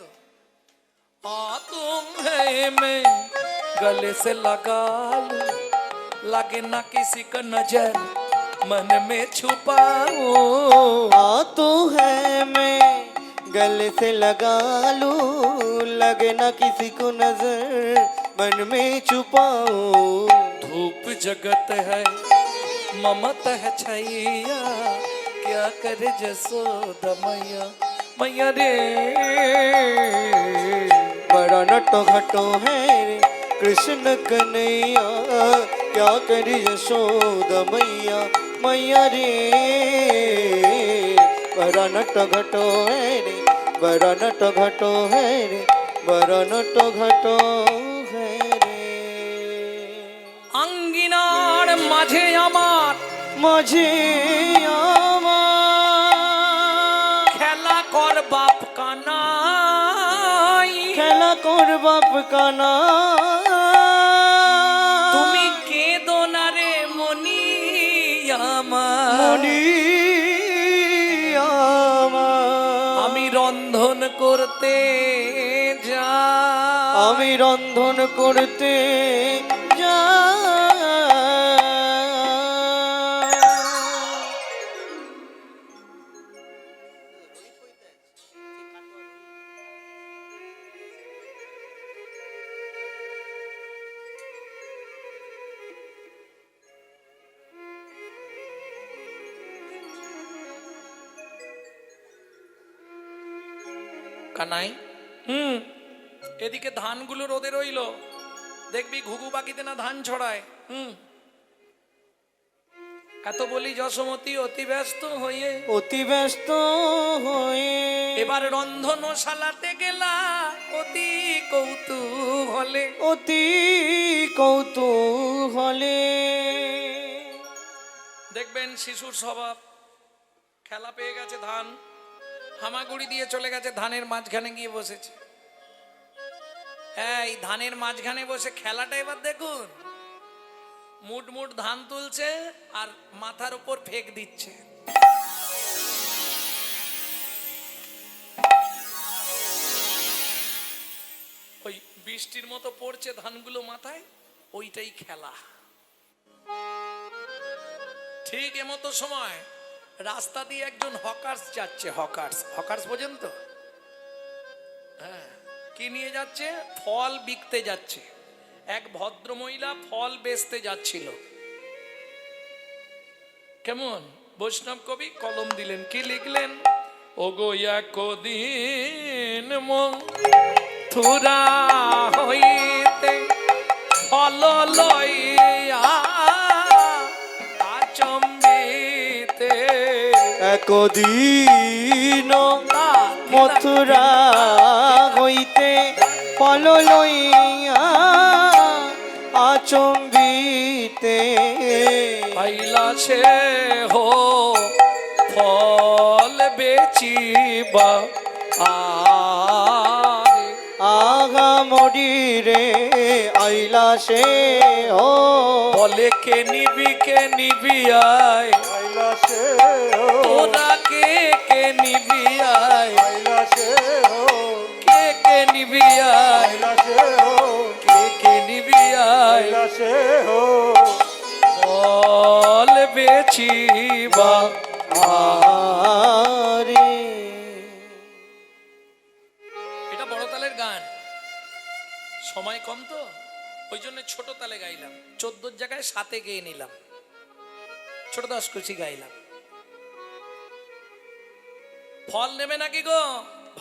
[SPEAKER 1] तुम है मैं गले से लगा लूं, लगे ना किसी का नजर मन में छुपाऊं।
[SPEAKER 2] तो है मैं गले से लगा लूं, लगे ना किसी को नजर मन में छुपाऊं।
[SPEAKER 1] धूप जगत है ममता है छैया, क्या करे जसोदा मैया, मैया रे।
[SPEAKER 2] बड़ा नटो घटो है रे कृष्ण कन्हैया, क्या करी यशोदा मैया, मैया रे। बड़ा नटो घटो है रे বরনট ঘট হে রে বরনট ঘট হে রে
[SPEAKER 1] আঙ্গিনার মাঝে আমার
[SPEAKER 2] মাঝে আমার
[SPEAKER 1] খেলা কর বাপ কানাই,
[SPEAKER 2] খেলা কর বাপ কানা
[SPEAKER 1] তুমি কেঁদো না রে মনি আমার,
[SPEAKER 2] মনি আমার
[SPEAKER 1] আমি রন্ধন করতে যা,
[SPEAKER 2] আমি রন্ধন করতে যা
[SPEAKER 1] কানাই এদিকে ধানগুলো রোদে রইল, দেখবি ঘুঘু পাখিতে না ধান ছড়ায়। এত বলি যশোমতি অতি ব্যস্ত হয়ে
[SPEAKER 2] অতি ব্যস্ত হয়ে
[SPEAKER 1] এবার রন্ধনশালাতে গেলা অতি কৌতূহলে,
[SPEAKER 2] অতি কৌতূহলে
[SPEAKER 1] দেখবেন শিশুর স্বভাব, খেলা পেয়ে গেছে ধান, হামাগুড়ি দিয়ে চলে গেছে ধানের মাঝখানে গিয়ে বসেছে। হ্যাঁ, এই ধানের মাঝখানে বসে খেলাটা এবার দেখুন, মুট মুট ধান তুলছে আর মাথার উপর ফেক দিচ্ছে। ওই বৃষ্টির মতো পড়ছে ধানগুলো মাথায়, ওইটাই খেলা। ঠিক এমতো সময় রাস্তা দিয়ে একজন হকার্স যাচ্ছে, হকার্স বোঝেন তো? হ্যাঁ, কি নিয়ে যাচ্ছে? ফল বিকতে যাচ্ছে। এক ভদ্র মহিলা ফল বেচতে যাচ্ছিল। কেমন বৈষ্ণব কবি কলম দিলেন, কি লিখলেন? ও গো একদিন মথুরা হইতে ফল লইয়া আচম্বিতে,
[SPEAKER 2] একদিন মথুরা হইতে ফল লইয়া আচম্বিতে
[SPEAKER 1] পাইলা সে হো ফল বেচিবা আরে,
[SPEAKER 2] আগা মরি রে আইলা সে হো
[SPEAKER 1] বলে কে নিবি আয়,
[SPEAKER 3] আইলা সে হো
[SPEAKER 1] তোরা কে নিবি আয়,
[SPEAKER 3] আইলা সে হো
[SPEAKER 1] কে নিবি আয়,
[SPEAKER 3] আইলা সে হো
[SPEAKER 1] কে নিবি আয়,
[SPEAKER 3] আইলা সে হো
[SPEAKER 1] ফল বেচিবা
[SPEAKER 2] আরে
[SPEAKER 1] এটা বড় তালের গান, সময় কম তো ওই জন্য ছোট তালে গাইলাম, 14 জায়গায় 7 গেয়ে নিলাম, ছোট 10 কুচি গাইলাম। ফল নেবে নাকি গো?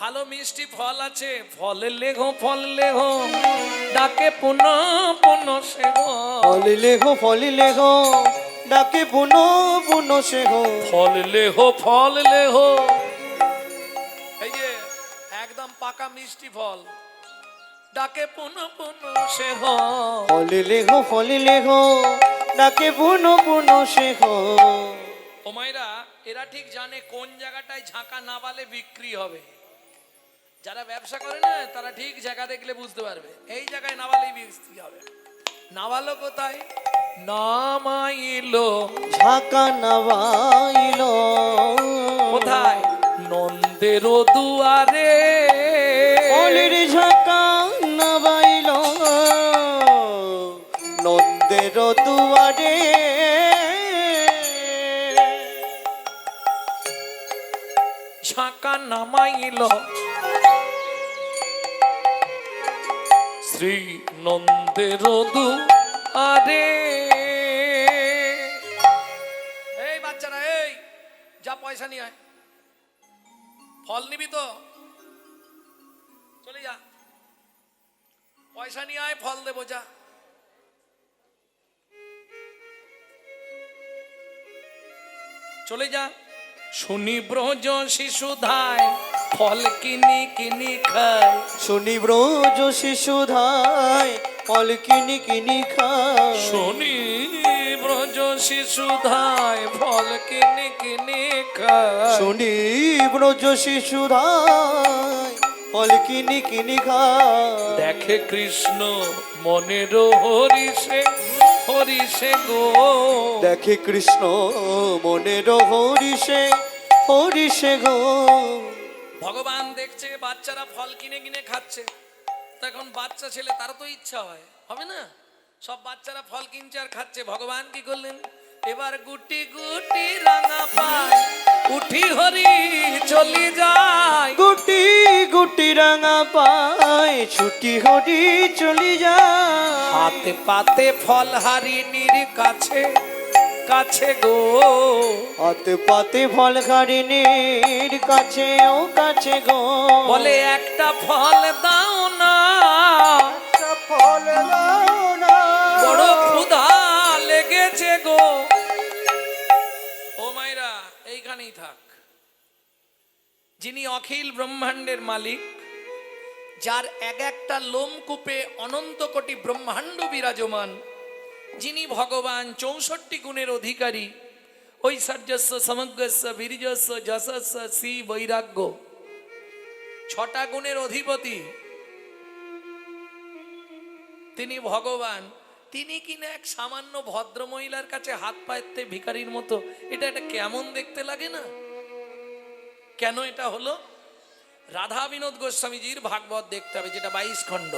[SPEAKER 1] ভালো মিষ্টি ফল আছে, ফল লেঘো ডাকে পুনঃ সে গো,
[SPEAKER 2] ফল লেঘো ডাকে পুনঃ সে হো
[SPEAKER 1] ফল লেহো। এই যে একদম পাকা মিষ্টি ফল, ডাকে পুনঃ সে হো,
[SPEAKER 2] ফল লেঘো ডাকে পুনঃ সে হো।
[SPEAKER 1] ও মায়েরা, এরা ঠিক জানে কোন জায়গাটায় ঝাঁকা না বালে বিক্রি হবে। যারা ব্যবসা করে না তারা ঠিক জায়গা দেখলে বুঝতে পারবে এই জায়গায় না বালেই বিক্রি হবে। নাবালো কোথায়? নামাইলো
[SPEAKER 2] ঝাঁকা নাবাইলো
[SPEAKER 1] কোথায়? নন্দের দুয়ারে,
[SPEAKER 2] ফলের ঝাঁকা নাবাইলো নন্দের দুয়ারে,
[SPEAKER 1] ঝাঁকা নামাইলো শ্রী নন্দের দুয়ারে। এই বাচ্চারা, এই যা পয়সা নিয়ে আয়, ফল নিবি তো চলে যা, পয়সা নিয়ে আয়, ফল দেবো, যা। চলে যা। শুনি ব্রজ শিশু ধায় ফল কিনি কিনি খায়।
[SPEAKER 2] শুনি ব্রজ শিশুধায় ফল কিনি কিনি খায়।
[SPEAKER 1] শনি ব্রজ শিশুধায় ফল কিনি কিনি খায়।
[SPEAKER 2] শুনি ব্রজ শিশুধায় ফল কিনি কিনি খায়।
[SPEAKER 1] দেখে কৃষ্ণ মনের হরিষে হরিষে গো।
[SPEAKER 2] দেখে কৃষ্ণ মনের হরিষে হরিষে গো।
[SPEAKER 1] ভগবান দেখছে বাচ্চারা ফল কিনে কিনে খাচ্ছে, তখন বাচ্চা ছেলে তার তো ইচ্ছা হয়, হবে না? সব বাচ্চারা ফল কিনছে আর খাচ্ছে। ভগবান কি করলেন? এবার গুটি গুটি রাঙা পায় উঠি হরি চলি যায়।
[SPEAKER 2] গুটি গুটি রাঙা পায় ছুটি হরি চলি যায়।
[SPEAKER 1] হাতে পাতে ফল হারিনীর কাছে কাছে গো।
[SPEAKER 2] হাতে পাতে ফল হারিনীর কাছে ও কাছে গো।
[SPEAKER 1] বলে একটা ফল দাও না,
[SPEAKER 3] একটা ফল দাও না।
[SPEAKER 1] বড় ক্ষুধা লেগেছে গো। ও মাইরা এইখানেই থাক। যিনি অখিল ব্রহ্মাণ্ডের মালিক, যার এক একটা লোমকূপে অনন্ত কোটি ব্রহ্মাণ্ড বিরাজমান, যিনি ভগবান 64 গুণের অধিকারী, ঐশ্বর্যস্য সমগ্রস্য বীর্যস্য যশস্য শ্রী বৈরাগ্য, 6টা গুণের অধিপতি তিনি ভগবান। তিনি কিনা এক সামান্য ভদ্র মহিলার কাছে হাত পাততে ভিখারির মতো। এটা কেমন দেখতে লাগে না? কেন এটা হলো? রাধা বিনোদ গোস্বামীজির ভাগবত দেখতে হবে, যেটা 22 খণ্ড।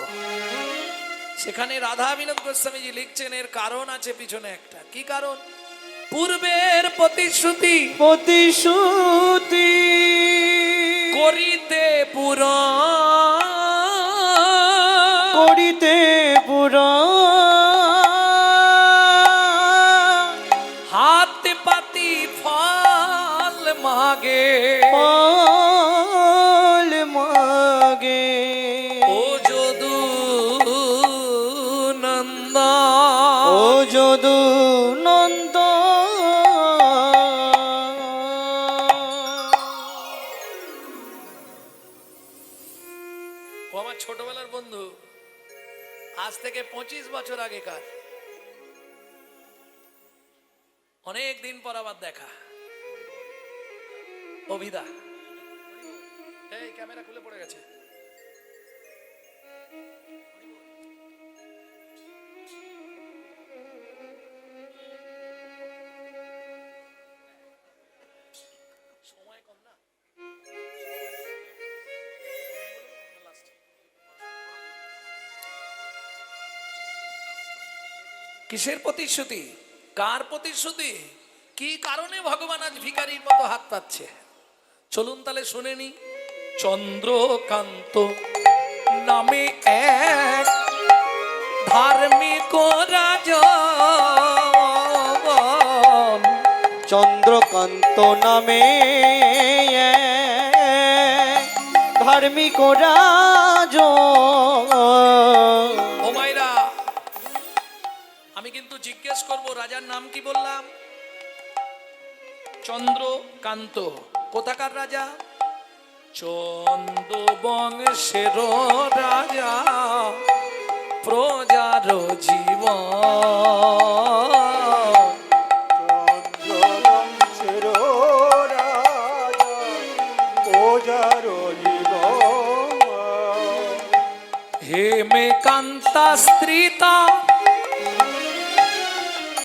[SPEAKER 1] সেখানে রাধা বিনোদ গোস্বামীজি লিখছেন, এর কারণ আছে পিছনে একটা। কি কারণ? পূর্বের প্রতিশ্রুতি
[SPEAKER 2] প্রতিশ্রুতি
[SPEAKER 1] করিতে পুরাণ,
[SPEAKER 2] করিতে পুরাণ
[SPEAKER 1] হাত পাতি ফল মাগে।
[SPEAKER 2] ফল মাগে।
[SPEAKER 1] ও যদু নন্দন,
[SPEAKER 2] ও যদু নন্দ।
[SPEAKER 1] ও আমার ছোটবেলার বন্ধু, আজ থেকে 25 বছর আগেকার। অনেক দিন পর আবার দেখা। অভিদা, এই ক্যামেরা খুলে পড়ে গেছে। সময় কম না? কিসের প্রতিশ্রুতি? কার প্রতিশ্রুতি? কি কারণে ভগবান আজ ভিখারির মতো হাত পাচ্ছে? চলুন তাহলে শুনে নি। চন্দ্রকান্ত নামে এক ধার্মিক রাজন,
[SPEAKER 2] চন্দ্রকান্ত নামে এক ধার্মিক রাজন।
[SPEAKER 1] ও মাইরা, আমি কিন্তু জিজ্ঞেস করব রাজার নাম কি বললাম? চন্দ্রকান্ত। কোথাকার রাজা? চন্দ্র বংশের রাজা, প্রজার জীবন।
[SPEAKER 3] চন্দ্রবংশের রাজা প্রজার জীবন।
[SPEAKER 1] হেমে কান্তা স্ত্রীতা